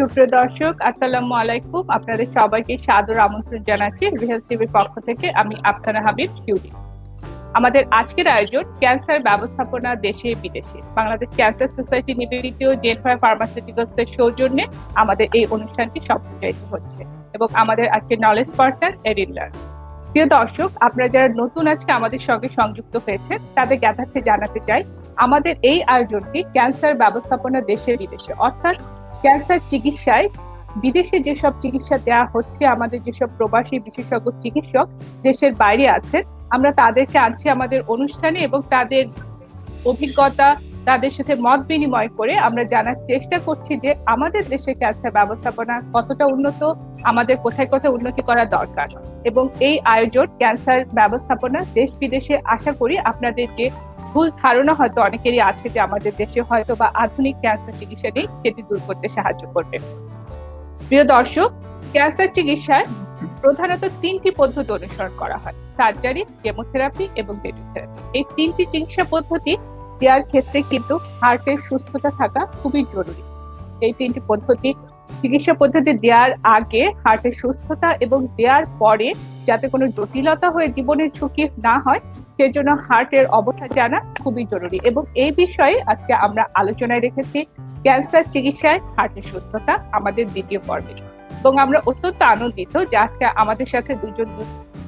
সুপ্রিয় দর্শক, আসসালামু আলাইকুম। আপনাদের সবাইকে সাদর আমন্ত্রণ জানাচ্ছি রিহেলথ টিভির পক্ষ থেকে। আমি আফসানা হাবিব শিউলি। আমাদের আজকের আয়োজন ক্যান্সার ব্যবস্থাপনা দেশে বিদেশে। বাংলাদেশ ক্যান্সার সোসাইটি নিবেদিত জেনফাই ফার্মাসিউটিক্যালস এর সৌজন্যে আমাদের এই অনুষ্ঠানটি সম্প্রচারিত হচ্ছে এবং আমাদের আজকে নলেজ পার্টনার এরিনলার। প্রিয় দর্শক, আপনারা যারা নতুন আজকে আমাদের সঙ্গে সংযুক্ত হয়েছে তাদের জ্ঞাতার্থে জানাতে চাই, আমাদের এই আয়োজনটি ক্যান্সার ব্যবস্থাপনা দেশে বিদেশে, অর্থাৎ ক্যান্সার চিকিৎসায় বিদেশে যেসব চিকিৎসা দেওয়া হচ্ছে, আমাদের যেসব প্রবাসী বিশেষজ্ঞ চিকিৎসক দেশের বাইরে আছেন, আমরা তাদেরকে আনছি আমাদের অনুষ্ঠানে এবং তাদের অভিজ্ঞতা, তাদের সাথে মত বিনিময় করে আমরা জানার চেষ্টা করছি যে আমাদের দেশে ক্যান্সার ব্যবস্থাপনা কতটা উন্নত, আমাদের কোথায় কোথায় উন্নতি করা দরকার। এবং এই আয়োজন ক্যান্সার ব্যবস্থাপনা দেশ বিদেশে, আশা করি আপনাদেরকে ভুল ধারণা হয়তো অনেকেরই আছে যে আমাদের দেশে হয়তো বা আধুনিক ক্যান্সার চিকিৎসা নেই, সেটি দূর করতে সাহায্য করবে। প্রিয় দর্শক, ক্যান্সার চিকিৎসায় প্রধানত 3টি পদ্ধতি অনুসরণ করা হয়: সার্জারি, কেমোথেরাপি এবং রেডিওথেরাপি। এই 3টি চিকিৎসা পদ্ধতি দেওয়ার ক্ষেত্রে কিন্তু হার্টের সুস্থতা থাকা খুবই জরুরি। এই 3টি চিকিৎসা পদ্ধতি দেওয়ার আগে হার্টের সুস্থতা এবং দেওয়ার পরে যাতে কোনো জটিলতা হয়ে জীবনের ঝুঁকি না হয়, সেজন্য হার্টের অবস্থা জানা খুবই জরুরি। এবং এই বিষয়ে আজকে আমরা আলোচনায় রেখেছি ক্যান্সার চিকিৎসায় হার্টের সুস্থতা, আমাদের দ্বিতীয় পর্বে। এবং আমরা অত্যন্ত আনন্দিত যে আজকে আমাদের সাথে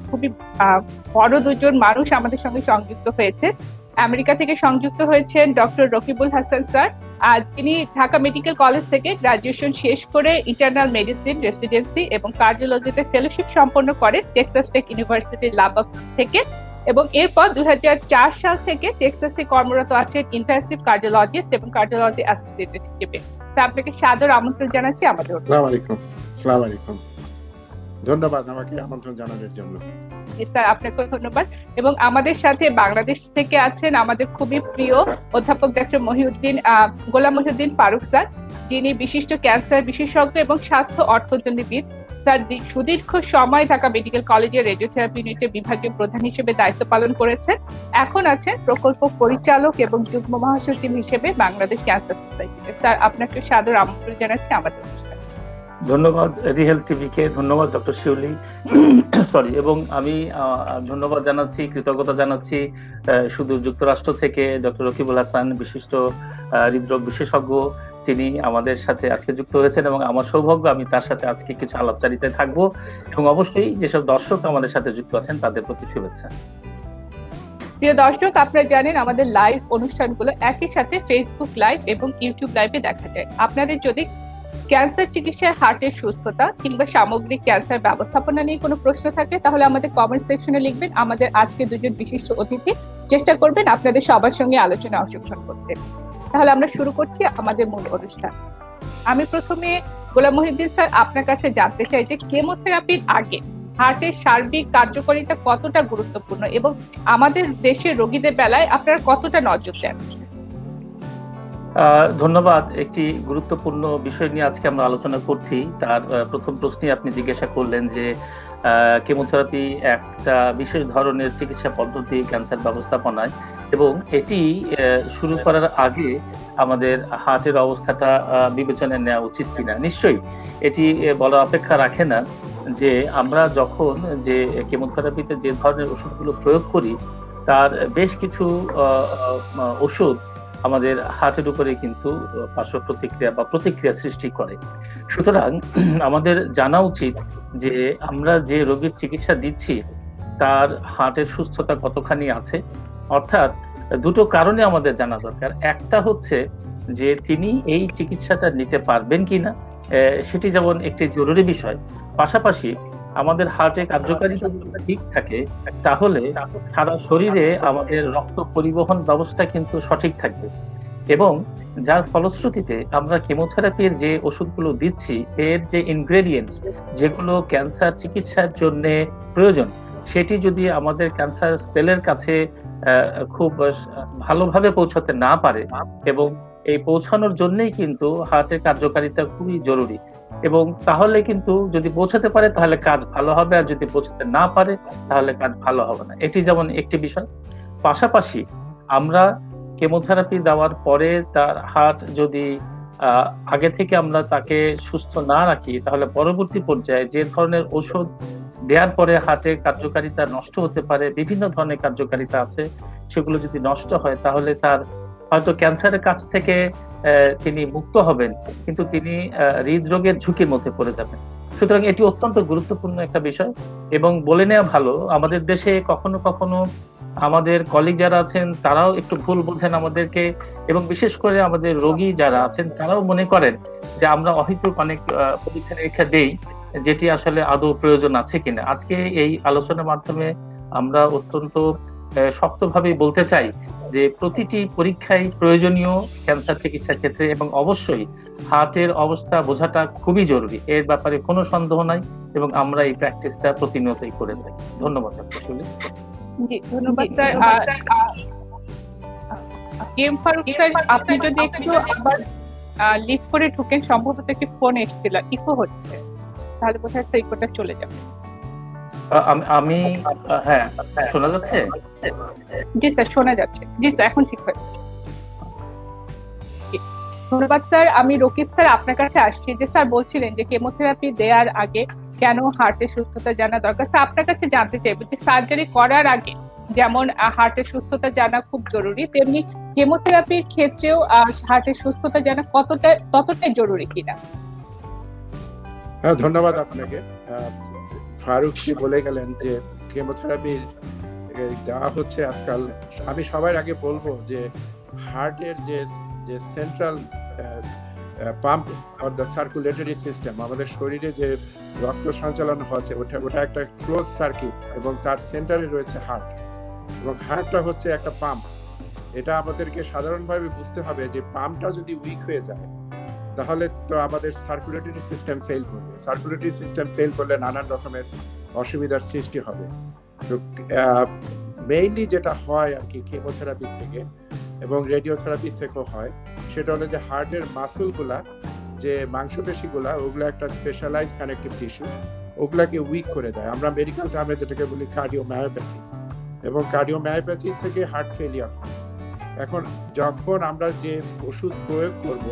খুবই বড় দুজন মানুষ আমাদের সঙ্গে সংযুক্ত হয়েছে। আমেরিকা থেকে সংযুক্ত হয়েছেন ডক্টর রকিবুল হাসান স্যার। তিনি ঢাকা মেডিকেল কলেজ থেকে গ্রাজুয়েশন শেষ করে ইন্টারনাল মেডিসিন রেসিডেন্সি এবং কার্ডিওলজিতে ফেলোশিপ সম্পন্ন করেন টেক্সাস টেক ইউনিভার্সিটির লাবাক থেকে, এবং এরপর 2004 সাল থেকে টেক্সাসে কর্মরত আছেন ইন্টেনসিভ কার্ডিওলজিস্ট এবং কার্ডিওলজি অ্যাসোসিয়েটেড হিসেবে। আপনাকে সাদর আমন্ত্রণ জানাচ্ছি আমাদের। আসসালামু আলাইকুম। ধন্যবাদ আমাকে আমন্ত্রণ জানানোর জন্য। স্যার, আপনাকে ধন্যবাদ। এবং আমাদের সাথে বাংলাদেশ থেকে আছেন আমাদের খুবই প্রিয় অধ্যাপক ডক্টর গোলাম মহিউদ্দিন ফারুক স্যার, যিনি বিশিষ্ট ক্যান্সার বিশেষজ্ঞ এবং স্বাস্থ্য অর্থনীতিবিদ। স্যার সুদীর্ঘ সময় ঢাকা মেডিকেল কলেজের রেডিওথেরাপি ইউনিটের বিভাগীয় প্রধান হিসেবে দায়িত্ব পালন করেছেন। এখন আছেন প্রকল্প পরিচালক এবং যুগ্ম মহাসচিব হিসেবে বাংলাদেশ ক্যান্সার সোসাইটিতে। স্যার, আপনাকে সাদর আমন্ত্রণ জানাচ্ছি আমাদের অনুষ্ঠানে। ধন্যবাদ রিহেলথ টিভিকে, ধন্যবাদ ডক্টর শিউলি এবং আমি ধন্যবাদ জানাচ্ছি, কৃতজ্ঞতা জানাচ্ছি সুদূর যুক্তরাষ্ট্র থেকে ডক্টর রকিবুল হাসান, বিশিষ্ট হৃদরোগ বিশেষজ্ঞ। তিনি আমাদের সাথে আজকে যুক্ত হয়েছেন এবং আমার সৌভাগ্য আমি তার সাথে আজকে কিছু আলাপচারিতায় থাকবো, এবং অবশ্যই যেসব দর্শক আমাদের সাথে যুক্ত আছেন তাদের প্রতি শুভেচ্ছা। প্রিয় দর্শক, আপনারা জানেন আমাদের লাইভ অনুষ্ঠানগুলো একই সাথে ফেসবুক লাইভ এবং ইউটিউব লাইভে দেখা যায়। আপনাদের যদি ক্যান্সার চিকিৎসায় হার্টের সুস্থতা কিংবা সামগ্রিক ক্যান্সার ব্যবস্থাপনা নিয়ে কোনো প্রশ্ন থাকে তাহলে আমাদের কমেন্ট সেকশনে লিখবেন। আমাদের আজকে দুজন বিশিষ্ট অতিথি চেষ্টা করবেন আপনাদের সবার সঙ্গে আলোচনায় অংশগ্রহণ করতে। তাহলে আমরা শুরু করছি আমাদের মূল অনুষ্ঠান। আমি প্রথমে গোলাম মহিউদ্দিন স্যার আপনার কাছে জানতে চাই যে কেমোথেরাপির আগে হার্টের সার্বিক কার্যকারিতা কতটা গুরুত্বপূর্ণ এবং আমাদের দেশের রোগীদের বেলায় আপনারা কতটা নজর দেন? ধন্যবাদ। একটি গুরুত্বপূর্ণ বিষয় নিয়ে আজকে আমরা আলোচনা করছি। তার প্রথম প্রশ্নে আপনি জিজ্ঞাসা করলেন যে কেমোথেরাপি একটা বিশেষ ধরনের চিকিৎসা পদ্ধতি ক্যান্সার ব্যবস্থাপনায়, এবং এটি শুরু করার আগে আমাদের হার্টের অবস্থাটা বিবেচনায় নেওয়া উচিত কিনা। নিশ্চয়ই এটি বলা অপেক্ষা রাখে না যে আমরা যখন যে কেমোথেরাপিতে যে ধরনের ওষুধগুলো প্রয়োগ করি তার বেশ কিছু ওষুধ আমাদের হার্টের উপরে কিন্তু পার্শ্ব প্রতিক্রিয়া বা প্রতিক্রিয়া সৃষ্টি করে। সুতরাং আমাদের জানা উচিত যে আমরা যে রোগীর চিকিৎসা দিচ্ছি তার হার্টের সুস্থতা কতখানি আছে। অর্থাৎ দুটো কারণে আমাদের জানা দরকার। একটা হচ্ছে যে তিনি এই চিকিৎসাটা নিতে পারবেন কিনা, সেটি যেমন একটি জরুরি বিষয়। পাশাপাশি আমাদের হার্টের কার্যকারিতা যদি ঠিক থাকে তাহলে সারা শরীরে আমাদের রক্ত পরিবহন ব্যবস্থা কিন্তু সঠিক থাকবে, এবং যার ফলশ্রুতিতে আমরা কেমোথেরাপির যে ওষুধগুলো দিচ্ছি এর যে ইনগ্রেডিয়েন্টস যেগুলো ক্যান্সার চিকিৎসার জন্য প্রয়োজন সেটি যদি আমাদের ক্যান্সার সেলের কাছে খুব ভালোভাবে পৌঁছতে না পারে, এবং এই পৌঁছানোর জন্যই কিন্তু হার্টের কার্যকারিতা খুবই জরুরি। এবং তাহলে কিন্তু যদি পৌঁছাতে পারে তাহলে কাজ ভালো হবে, আর যদি পৌঁছাতে না পারে তাহলে কাজ ভালো হবে না। এটি যেমন একটি বিষয়। পাশাপাশি আমরা কেমোথেরাপি দেওয়ার পরে তার হার্ট যদি আগে থেকে আমরা তাকে সুস্থ না রাখি, তাহলে পরবর্তী পর্যায়ে যে ধরনের ওষুধ দেওয়ার পরে হার্টের কার্যকারিতা নষ্ট হতে পারে, বিভিন্ন ধরনের কার্যকারিতা আছে, সেগুলো যদি নষ্ট হয় তাহলে তার হয়তো ক্যান্সারের কাছ থেকে তিনি মুক্ত হবেন, কিন্তু তিনি হৃদরোগের ঝুঁকির মধ্যে পড়ে যাবেন। সুতরাং এটি অত্যন্ত গুরুত্বপূর্ণ একটা বিষয় এবং বলে নেওয়া ভালো। আমাদের দেশে কখনো কখনো আমাদের কলিগ যারা আছেন তারাও একটু ভুল বোঝেন আমাদেরকে, এবং বিশেষ করে আমাদের রোগী যারা আছেন তারাও মনে করেন যে আমরা অহেতুক অনেক পরীক্ষা নিরীক্ষা দেই, যেটি আসলে আদৌ প্রয়োজন আছে কিনা। আজকে এই আলোচনার মাধ্যমে আমরা অত্যন্ত শক্তভাবেই বলতে চাই যে প্রতিটি পরীক্ষাই প্রয়োজনীয় ক্যান্সার চিকিৎসার ক্ষেত্রে, এবং অবশ্যই হার্টের অবস্থা বোঝাটা খুবই জরুরি, এর ব্যাপারে কোনো সন্দেহ নাই, এবং আমরা এই প্র্যাকটিসটা প্রতিনিয়তই করে থাকি। ধন্যবাদ আসলে। জি, ধন্যবাদ স্যার। কেম ফারুক স্যার, আপনি যদি একটু আবার লিফট করে ঢুকেন, সম্ভবত কি ফোন এসেছিল, ইকো হচ্ছে, তাহলে বোধহয় সেই ইকোটা চলে যাবে। আমি হ্যাঁ, শোনা যাচ্ছে? জি স্যার, শোনা যাচ্ছে। জি স্যার, এখন ঠিক হয়েছে। ধন্যবাদ স্যার। আমি রকিব স্যার আপনার কাছে আসছি। যে স্যার বলছিলেন যে কেমোথেরাপি দেওয়ার আগে কেন হার্টের সুস্থতা জানা দরকার। স্যার আপনার কাছে জানতে চাইব যে সার্জারি করার আগে যেমন হার্টের সুস্থতা জানা খুব জরুরি, তেমনি কেমোথেরাপির ক্ষেত্রেও হার্টের সুস্থতা জানা ততটাই জরুরি কিনা? হ্যাঁ, ধন্যবাদ আপনাকে। ফারুক জি বলে গেলেন যে কেমোথেরাপি দেওয়া হচ্ছে আজকাল। আমি সবার আগে বলবো যে হার্টের যে central pump or the circulatory system, আমাদের শরীরে যে রক্ত সঞ্চালন হচ্ছে ওটা একটা ক্লোজ সার্কিট, এবং তার সেন্টারে রয়েছে হার্ট, এবং হার্টটা হচ্ছে একটা পাম্প। এটা আমাদেরকে সাধারণভাবে বুঝতে হবে যে পাম্পটা যদি উইক হয়ে যায় তাহলে তো আমাদের সার্কুলেটরি সিস্টেম ফেল করবে। সার্কুলেটরি সিস্টেম ফেল করলে নানান রকমের অসুবিধার সৃষ্টি হবে। তো মেইনলি যেটা হয় আর কি কেমোথেরাপি থেকে এবং রেডিওথেরাপি থেকেও হয়, সেটা হলো যে হার্টের মাসলগুলা, যে মাংসপেশিগুলা, ওগুলো একটা স্পেশালাইজ কানেকটিভ টিস্যু, ওগুলাকে উইক করে দেয়। আমরা মেডিকেল টার্মে যেটাকে বলি কার্ডিওমায়োপ্যাথি, এবং কার্ডিওমায়োপ্যাথি থেকে হার্ট ফেলিয়ার হয়। এখন যখন আমরা যে ওষুধ প্রয়োগ করব,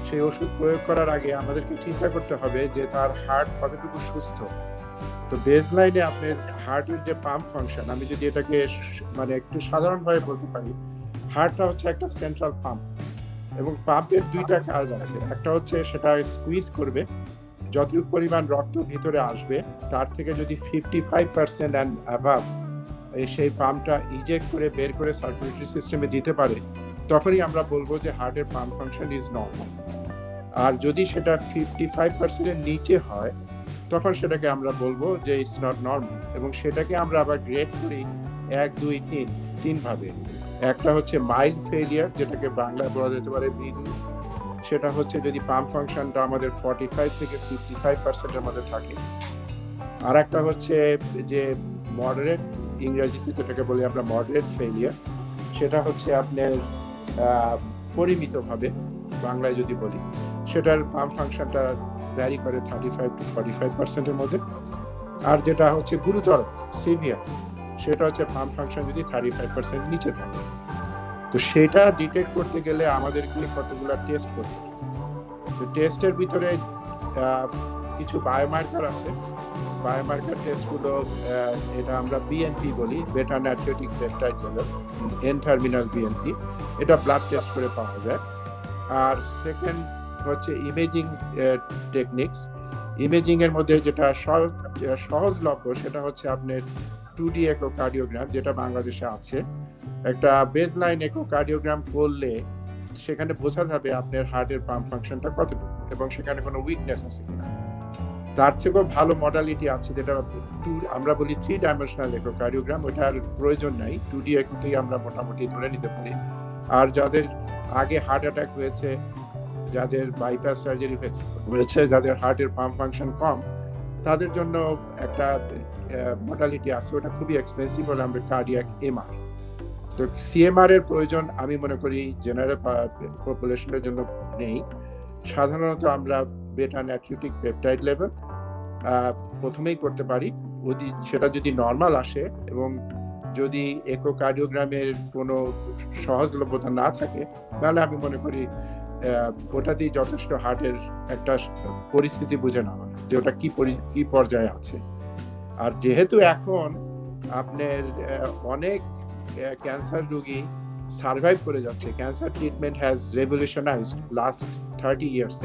সেই ওষুধ প্রয়োগ করার আগে আমাদেরকে চিন্তা করতে হবে যে তার হার্ট কতটুকু সুস্থ। তো বেসলাইনে আপনার হার্টের যে পাম্প ফাংশন, আমি যদি এটাকে মানে একটু সাধারণভাবে বলতে পারি, হার্টটা হচ্ছে একটা সেন্ট্রাল পাম্প, এবং পাম্পের দুইটা কাজ আছে। একটা হচ্ছে সেটা স্কুইজ করবে, যতটুকু পরিমাণ রক্ত ভিতরে আসবে তার থেকে যদি 55% অ্যান্ড অ্যাবাভ সেই পাম্পটা ইজেক্ট করে বের করে সার্কুলেটরি সিস্টেমে দিতে পারে, তখনই আমরা বলবো যে হার্টের পাম্প ফাংশন ইজ নর্মাল। আর যদি সেটা 55%-এর নিচে হয় তখন সেটাকে আমরা বলবো যে ইটস নট নর্মাল, এবং সেটাকে আমরা আবার গ্রেড করি 1, 2, 3 ভাবে। একটা হচ্ছে মাইল্ড ফেলিয়ার, যেটাকে বাংলায় বলা যেতে পারে মৃদু। সেটা হচ্ছে যদি পাম্প ফাংশনটা আমাদের 45 থেকে 55%-এর মধ্যে থাকে। আর একটা হচ্ছে যে মডারেট, ইংরেজিতে যেটাকে বলি আমরা মডারেট ফেলিয়ার, সেটা হচ্ছে আপনার পরিমিতভাবে, বাংলায় যদি বলি, সেটার পাম্প ফাংশনটা ভ্যারি করে 35 to 45%-এর মধ্যে। আর যেটা হচ্ছে গুরুতর সিভিয়ার, সেটা হচ্ছে পাম্প ফাংশন যদি 35% নিচে থাকে। তো সেটা ডিটেক্ট করতে গেলে আমাদেরকে কতগুলো টেস্ট করতে হবে। তো টেস্টের ভিতরে কিছু বায়োমার্কার আছে। বায়োমার্কার টেস্টগুলো, এটা আমরা বিএনপি বলি, beta natriuretic peptide level, N terminal BNP, এটা ব্লাড টেস্ট করে পাওয়া যায়। আর সেকেন্ড হচ্ছে ইমেজিং টেকনিক্স। ইমেজিং এর মধ্যে যেটা সহজলভ্য সেটা হচ্ছে আপনার 2D একোকার্ডিওগ্রাম, যেটা বাংলাদেশে আছে। একটা বেসলাইন একোকার্ডিওগ্রাম করলে সেখানে বোঝা যাবে আপনার হার্টের পাম্প ফাংশনটা কতটুকু এবং সেখানে কোনো উইকনেস আছে কিনা। তার থেকেও ভালো মডালিটি আছে যেটা আমরা বলি 3 ডাইমেনশনাল একোকার্ডিওগ্রাম। ওটার প্রয়োজন নাই, 2D একোতেই আমরা মোটামুটি ধরে নিতে পারি। আর যাদের আগে হার্ট অ্যাটাক হয়েছে, যাদের বাইপাস সার্জারি হয়েছে, যাদের হার্টের পাম্প ফাংশন কম, তাদের জন্য একটা মডালিটি আছে, ওটা খুবই এক্সপেন্সিভ, হলে আমরা কার্ডিয়াক এমআর। তো সিএমআর এর প্রয়োজন আমি মনে করি জেনারেল পপুলেশনের জন্য নেই। সাধারণত আমরা বেটা নাট্রিওটিক পেপটাইড লেভেল প্রথমেই করতে পারি। সেটা যদি নর্মাল আসে এবং যদি একোকার্ডিওগ্রামের কোনো সহজলভ্যতা না থাকে, তাহলে আমি মনে করি ওটাতেই যথেষ্ট হার্টের একটা পরিস্থিতি বুঝে নেওয়া যে ওটা কি পর্যায়ে আছে। আর যেহেতু এখন আপনার অনেক ক্যান্সার রোগী সার্ভাইভ করে যাচ্ছে, cancer treatment has revolutionised last 30 years,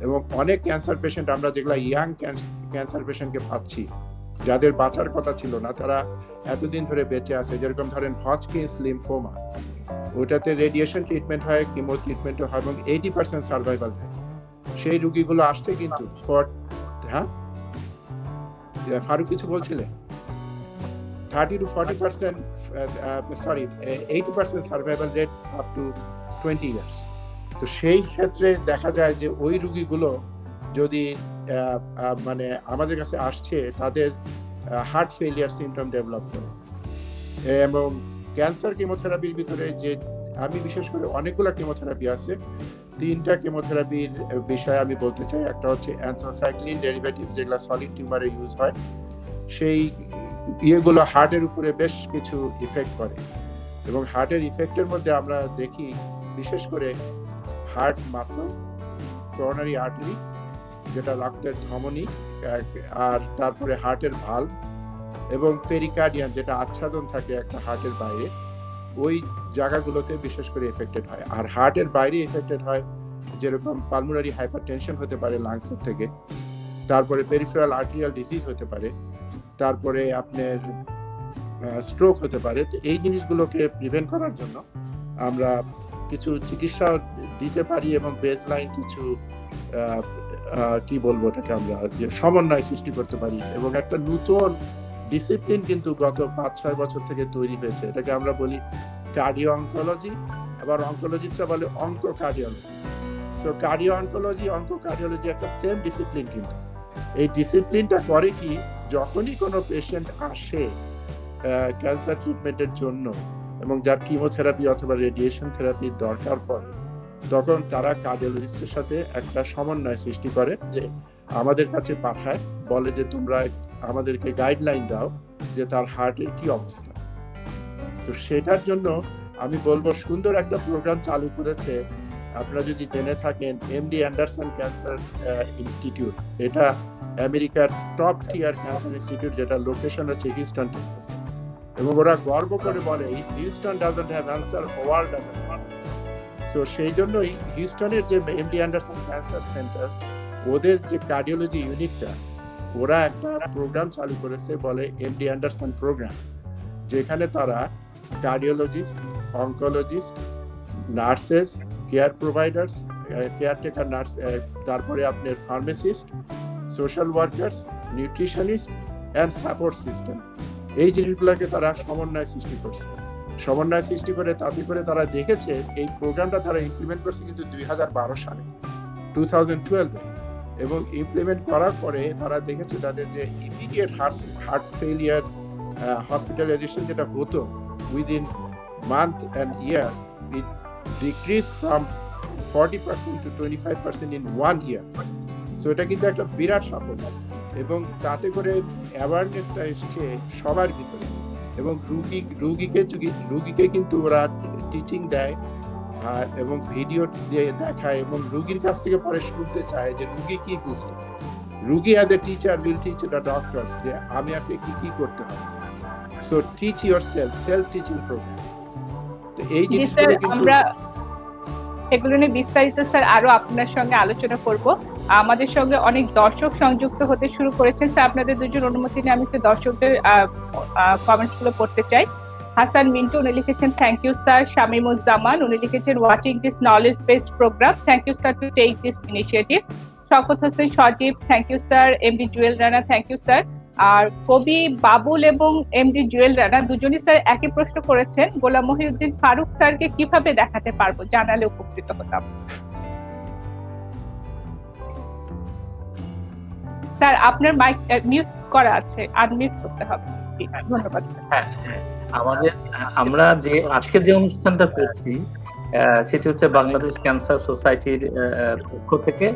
এবং অনেক ক্যান্সার পেশেন্ট আমরা যেগুলো ইয়াং ক্যান্সার পেশেন্টকে পাচ্ছি যাদের বাঁচার কথা ছিল না, তারা এতদিন ধরে বেঁচে আছে। যেরকম ধরেন হজকিন্স লিম্ফোমা, ওটাতে রেডিয়েশন ট্রিটমেন্ট হয়, কিমো ট্রিটমেন্ট হয়, এবং 80% সার্ভাইভাল হয়। সেই রোগীগুলো আসছে কিন্তু হ্যাঁ ফারুক কিছু বলছিলেন, 30 to 40% 80% survival rate up to 20 years. তো সেই ক্ষেত্রে দেখা যায় যে ওই রোগীগুলো যদি মানে আমাদের কাছে আসছে, তাদের হার্ট ফেলিয়ার সিমটম ডেভেলপ করে। এবং ক্যান্সার কেমোথেরাপির ভিতরে যে আমি বিশেষ করে অনেকগুলো কেমোথেরাপি আছে, 3টা কেমোথেরাপির বিষয়ে আমি বলতে চাই। একটা হচ্ছে অ্যানথ্রাসাইক্লিন ডেরিভেটিভ, যেগুলো সলিড টিউমারে ইউজ হয়। সেই ইয়েগুলো হার্টের উপরে বেশ কিছু ইফেক্ট করে, এবং হার্টের ইফেক্টের মধ্যে আমরা দেখি বিশেষ করে হার্ট মাসল, করোনারি আর্টারি যেটা রক্তের ধমনী, আর তারপরে হার্টের ভালভ, এবং পেরিকার্ডিয়াম যেটা আচ্ছাদন থাকে একটা হার্টের বাইরে, ওই জায়গাগুলোতে বিশেষ করে এফেক্টেড হয়। আর হার্টের বাইরে এফেক্টেড হয় যেরকম পালমোনারি হাইপারটেনশন হতে পারে লাংসের থেকে, তারপরে পেরিফেরাল আর্টেরিয়াল ডিজিজ হতে পারে, তারপরে আপনার স্ট্রোক হতে পারে। তো এই জিনিসগুলোকে প্রিভেন্ট করার জন্য আমরা কিছু চিকিৎসা দিতে পারি, এবং বেসলাইন কিছু কি বলবো ওটাকে আমরা যে সমন্বয় সৃষ্টি করতে পারি। এবং একটা নতুন ডিসিপ্লিন কিন্তু গত 5-6 বছর থেকে তৈরি হয়েছে, এটাকে আমরা বলি কার্ডিও অঙ্কোলজি, আবার অঙ্কোলজিস্টরা বলে onco cardiology. So cardio oncology, onco cardiology একটা সেম ডিসিপ্লিন। কিন্তু এই ডিসিপ্লিনটা করে কি, যখনই কোনো পেশেন্ট আসে ক্যান্সার ট্রিটমেন্টের জন্য এবং যার কিমোথেরাপি অথবা রেডিয়েশন থেরাপির দরকার পড়ে, তখন তারা কার্ডিওলজিস্টের সাথে একটা সমন্বয় সৃষ্টি করে, যে আমাদের কাছে পাঠায়, বলে যে তোমরা আমাদেরকে গাইডলাইন দাও যে তার হার্টের কি অবস্থা। তো সেটার জন্য আমি বলবো সুন্দর একটা প্রোগ্রাম চালু করেছে, আপনারা যদি জেনে থাকেন, এমডি অ্যান্ডারসন ক্যান্সার ইনস্টিটিউট। এটা আমেরিকার টপ টিয়ার ক্যান্সার ইনস্টিটিউট, যেটা লোকেশন হচ্ছে হিউস্টন, টেক্সাস। এবং ওরা গর্ব করে বলে Houston doesn't have answer, world doesn't have answer. So সেই জন্যই হিউস্টনের যে এমডি অ্যান্ডারসন ক্যান্সার সেন্টার, ওদের যে কার্ডিওলজি ইউনিটটা, ওরা একটা প্রোগ্রাম চালু করেছে বলে এমডি অ্যান্ডারসন প্রোগ্রাম, যেখানে তারা cardiologist, oncologist, nurses, care providers, caretaker nurse, তারপরে আপনার pharmacist, social workers, nutritionist and support system, এই জিনিসগুলোকে তারা সমন্বয় সৃষ্টি করছে। সমন্বয় সৃষ্টি করে তাতে করে তারা দেখেছে এই প্রোগ্রামটা তারা ইমপ্লিমেন্ট করছে কিন্তু 2012 সালে, 2012, এবং ইমপ্লিমেন্ট করার পরে তারা দেখেছে তাদের যে ইমিডিয়েট হার্ট ফেলিয়ার হসপিটালাইজেশন যেটা হতো within month and year, it decrease from 40% to 25% in 1 year. So এটা কিন্তু একটা বিরাট সাফল্য, এবং তাতে করে অ্যাওয়ারনেসটা এসছে সবার ভিতরে। এবং রুগীকে কিন্তু ওরা টিচিং দেয় এবং ভিডিও দেখায়, এবং রুগীর কাছ থেকে পরে শুনতে চায় যে রুগী কি বুঝলো। রুগী as a teacher will teach the doctors যে আমি আপনি কি করতে হবে। So teach yourself, self teaching program. তো এই জিনিসগুলো কিন্তু আমরা এগুলো নিয়ে বিস্তারিত স্যার আরো আপনার সঙ্গে আলোচনা করব। আমাদের সঙ্গে অনেক দর্শক সংযুক্ত হতে শুরু করেছেন। স্যার আপনাদের দুজন অনুমতি নিয়ে আমি একটু দর্শকদের কমেন্টস গুলো পড়তে চাই। হাসান মিন্টু উনি লিখেছেন থ্যাংক ইউ স্যার। শামিমুজ্জামান উনি লিখেছেন watching this knowledge based programme, thank you sir to take this initiative. Shawkat Hossain Sajib thank you sir. MD Jewel Rana thank you sir. আর কবি বাবুল এবং এমডি জুয়েল রানা দুজনই স্যার একই প্রশ্ন করেছেন, গোলাম মহিউদ্দিন ফারুক স্যারকে কিভাবে দেখাতে পারবো, জানালে উপকৃত হতাম। স্যার আপনার মাইক মিউট করা আছে, আনমিউট করতে হবে। ধন্যবাদ স্যার। আমরা যে আজকে যে অনুষ্ঠানটা করছি সেটি হচ্ছে বাংলাদেশ ক্যান্সার সোসাইটির পক্ষ থেকে,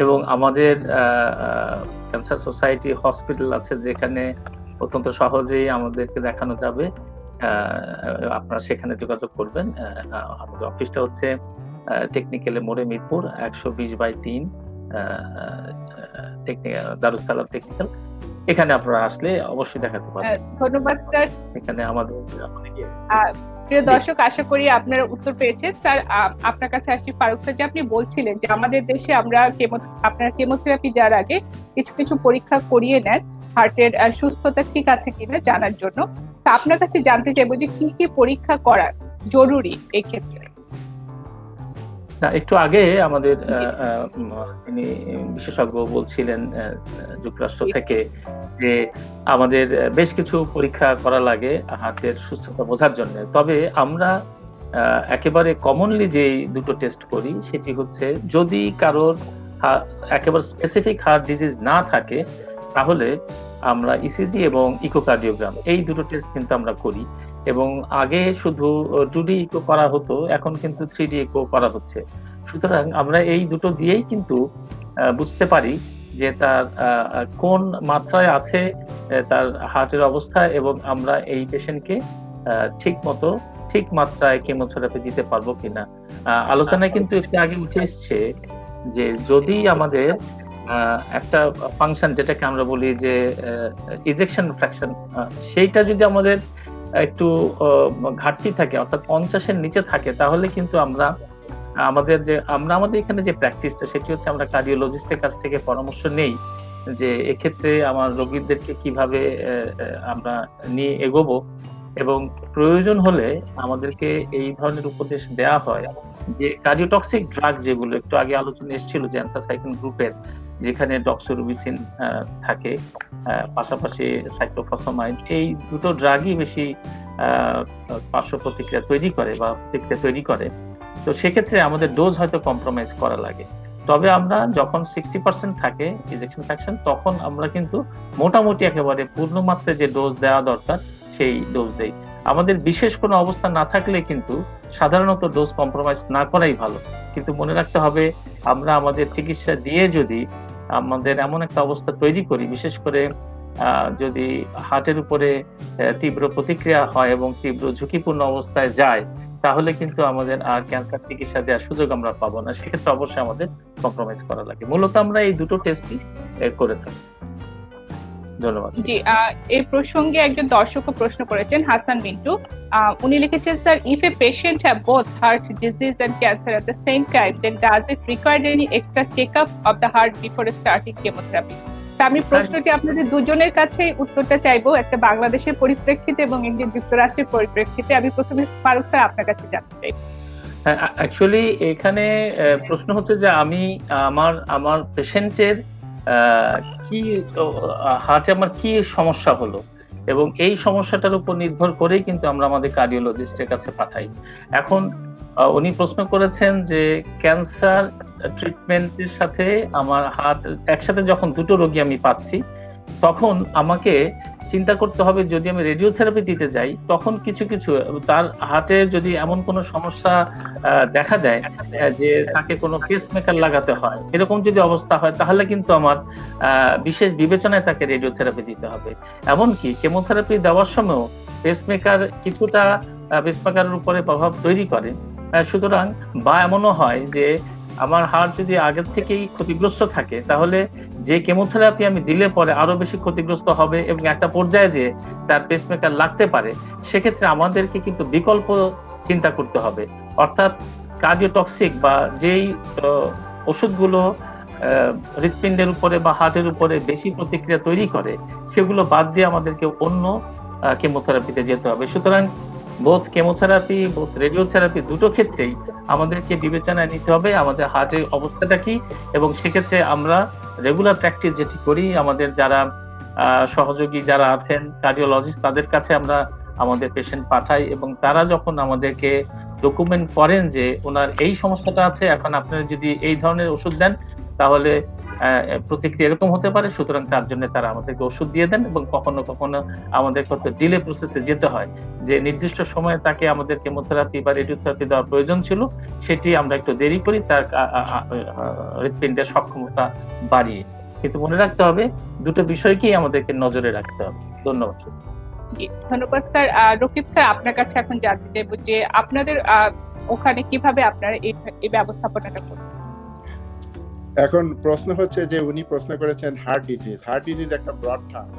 এবং আমাদের ক্যান্সার সোসাইটি হসপিটাল আছে যেখানে অত্যন্ত সহজেই আমাদেরকে দেখানো যাবে। আপনারা সেখানে যোগাযোগ করবেন। আমাদের অফিসটা হচ্ছে টেকনিক্যালে মোড়ে মিরপুর 120/3 দারুস সালাম টেকনিক্যাল। এখানে আপনারা আসলে অবশ্যই দেখাতে পারবেন। ধন্যবাদ স্যার। এখানে আমাদের প্রিয় দর্শক, আশা করি আপনারা উত্তর পেয়েছেন। স্যার, আপনার কাছে আসছি ফারুক স্যার, যে আপনি বলছিলেন যে আমাদের দেশে আপনারা কেমোথেরাপি দেওয়ার আগে কিছু কিছু পরীক্ষা করিয়ে নেন হার্টের সুস্থতা ঠিক আছে কিনা জানার জন্য। তা আপনার কাছে জানতে চাইবো যে কি কি পরীক্ষা করা জরুরি এই ক্ষেত্রে। একটু আগে আমাদের যিনি বিশেষজ্ঞ বলছিলেন যুক্তরাষ্ট্র থেকে যে আমাদের বেশ কিছু পরীক্ষা করা লাগে হার্টের সুস্থতা বোঝার জন্য। তবে আমরা একেবারে কমনলি যে দুটো টেস্ট করি সেটি হচ্ছে যদি কারোর একেবারে স্পেসিফিক হার্ট ডিজিজ না থাকে তাহলে আমরা ইসিজি এবং ইকোকার্ডিওগ্রাম এই দুটো টেস্ট কিন্তু আমরা করি। এবং আগে শুধু 2D ইকো করা হতো, এখন কিন্তু 3D ইকো করা হচ্ছে। সুতরাং আমরা এই দুটো দিয়েই কিন্তু বুঝতে পারি যে তার কোন মাত্রায় আছে তার হার্টের অবস্থা, এবং আমরা এই পেশেন্টকে ঠিক মাত্রায় কেমোথেরাপি দিতে পারবো কিনা। আলোচনায় কিন্তু একটু আগে উঠে এসছে যে যদি আমাদের একটা ফাংশন যেটাকে আমরা বলি যে ইজেকশন ফ্র্যাকশন, সেইটা যদি আমাদের একটু ঘাটতি থাকে, অর্থাৎ 50-এর নিচে থাকে, তাহলে কিন্তু আমরা আমাদের এখানে যে প্র্যাকটিসটা সেটি হচ্ছে আমরা কার্ডিওলজিস্টের কাছ থেকে পরামর্শ নেই যে এক্ষেত্রে আমার রোগীদেরকে কিভাবে আমরা নিয়ে এগোবো, এবং প্রয়োজন হলে আমাদেরকে এই ধরনের উপদেশ দেয়া হয় যে কার্ডিওটক্সিক ড্রাগ যেগুলো একটু আগে আলোচনা এসেছিল যে অ্যান্থ্রাসাইক্লিন গ্রুপের, যেখানে ডক্সোরুবিসিন থাকে, পাশাপাশি সাইক্লোফসফামাইড, এই দুটো ড্রাগই বেশি পার্শ্ব প্রতিক্রিয়া তৈরি করে। তো সেক্ষেত্রে আমাদের ডোজ হয়তো কম্প্রোমাইজ করা লাগে। তবে আমরা যখন 60% থাকে ইজেকশন ফ্র্যাকশন, তখন আমরা কিন্তু মোটামুটি একেবারে পূর্ণমাত্রায় যে ডোজ দেওয়া দরকার সেই ডোজ দেই। আমাদের বিশেষ কোনো অবস্থা না থাকলে কিন্তু সাধারণত ডোজ কম্প্রোমাইজ না করাই ভালো। কিন্তু মনে রাখতে হবে আমরা আমাদের চিকিৎসা দিয়ে যদি আমাদের এমন একটা অবস্থা তৈরি করি, বিশেষ করে যদি হার্টের উপরে তীব্র প্রতিক্রিয়া হয় এবং তীব্র ঝুঁকিপূর্ণ অবস্থায় যায়, তাহলে কিন্তু আমাদের আর ক্যান্সার চিকিৎসা দেওয়ার সুযোগ আমরা পাবো না। সেক্ষেত্রে অবশ্যই আমাদের কম্প্রোমাইজ করা লাগে। মূলত আমরা এই দুটো টেস্টই করে থাকি। ধন্যবাদ। জি, এই প্রসঙ্গে একজন দর্শকও প্রশ্ন করেছেন, হাসান মিন্টু। উনি লিখেছেন, sir, if a patient have both heart disease and cancer at the same time, then does it require any extra checkup of the heart before starting chemotherapy? আমি প্রশ্নটি আপনাদের দুজনের কাছে উত্তরটা চাইবো, একটা বাংলাদেশের পরিপ্রেক্ষিতে এবং একজন যুক্তরাষ্ট্রের পরিপ্রেক্ষিতে। আমি প্রথমে ফারুক স্যার আপনার কাছে জানতে চাই। অ্যাকচুয়ালি এখানে প্রশ্ন হচ্ছে যে আমি আমার পেশেন্টের কি হার্টে আমার কি সমস্যা হলো, এবং এই সমস্যাটার উপর নির্ভর করেই কিন্তু আমরা আমাদের কার্ডিওলজিস্টের কাছে পাঠাই। এখন উনি প্রশ্ন করেছেন যে ক্যান্সার ট্রিটমেন্টের সাথে আমার হার্ট একসাথে যখন দুটো রোগী আমি পাচ্ছি, তখন আমাকে চিন্তা করতে হবে যদি আমি রেডিওথেরাপি দিতে যাই তখন কিছু তার হার্টে যদি এমন কোনো সমস্যা দেখা দেয় যে তাকে কোনো পেসমেকার লাগাতে হয়, এরকম যদি অবস্থা হয়, তাহলে কিন্তু আমার বিশেষ বিবেচনায় তাকে রেডিওথেরাপি দিতে হবে। এমনকি কেমোথেরাপি দেওয়ার সময়ও পেসমেকার কিছুটা পেসমেকারের উপরে প্রভাব তৈরি করে। সুতরাং বা এমনও হয় যে আমার হার্ট যদি আগের থেকেই ক্ষতিগ্রস্ত থাকে, তাহলে যে কেমোথেরাপি আমি দিলে পরে আরো বেশি ক্ষতিগ্রস্ত হবে এবং একটা পর্যায়ে যে তার পেসমেকার লাগতে পারে। সেক্ষেত্রে আমাদেরকে কিন্তু বিকল্প চিন্তা করতে হবে, অর্থাৎ কার্ডিওটক্সিক বা যেই ওষুধগুলো হৃৎপিণ্ডের উপরে বা হার্টের উপরে বেশি প্রতিক্রিয়া তৈরি করে, সেগুলো বাদ দিয়ে আমাদেরকে অন্য কেমোথেরাপিতে যেতে হবে। সুতরাং বোথ কেমোথেরাপি বোথ রেডিওথেরাপি দুটো ক্ষেত্রেই আমাদেরকে বিবেচনায় নিতে হবে আমাদের হার্টের অবস্থাটা কি, এবং সেক্ষেত্রে আমরা রেগুলার প্র্যাকটিস যেটি করি, আমাদের যারা সহযোগী যারা আছেন কার্ডিওলজিস্ট, তাদের কাছে আমরা আমাদের পেশেন্ট পাঠাই, এবং তারা যখন আমাদেরকে ডকুমেন্ট করেন যে ওনার এই সমস্যাটা আছে, এখন আপনারা যদি এই ধরনের ওষুধ দেন তাহলে প্রতিক্রিয়া এরকম হতে পারে, সুতরাং তার জন্য তারা আমাদেরকে ওষুধ দিয়ে দেন। এবং কখনো কখনো আমাদের কত ডিলে প্রসেসে যেতে হয়, যে নির্দিষ্ট সময়ে তাকে আমাদের কেমোথেরাপি বা রেডিওথেরাপি দেওয়ার প্রয়োজন ছিল, সেটি আমরা একটু দেরি করি তার হৃৎপিণ্ডের সক্ষমতা বাড়িয়ে। কিন্তু মনে রাখতে হবে দুটো বিষয়কেই আমাদেরকে নজরে রাখতে হবে। ধন্যবাদ। ধন্যবাদ স্যার। রকিব স্যার, আপনার কাছে এখন জানতে চাইবো যে আপনাদের ওখানে কিভাবে আপনারা এই ব্যবস্থাপনাটা করছেন? এখন প্রশ্ন হচ্ছে যে উনি প্রশ্ন করেছেন হার্ট ডিজিজ একটা ব্রড টার্ম।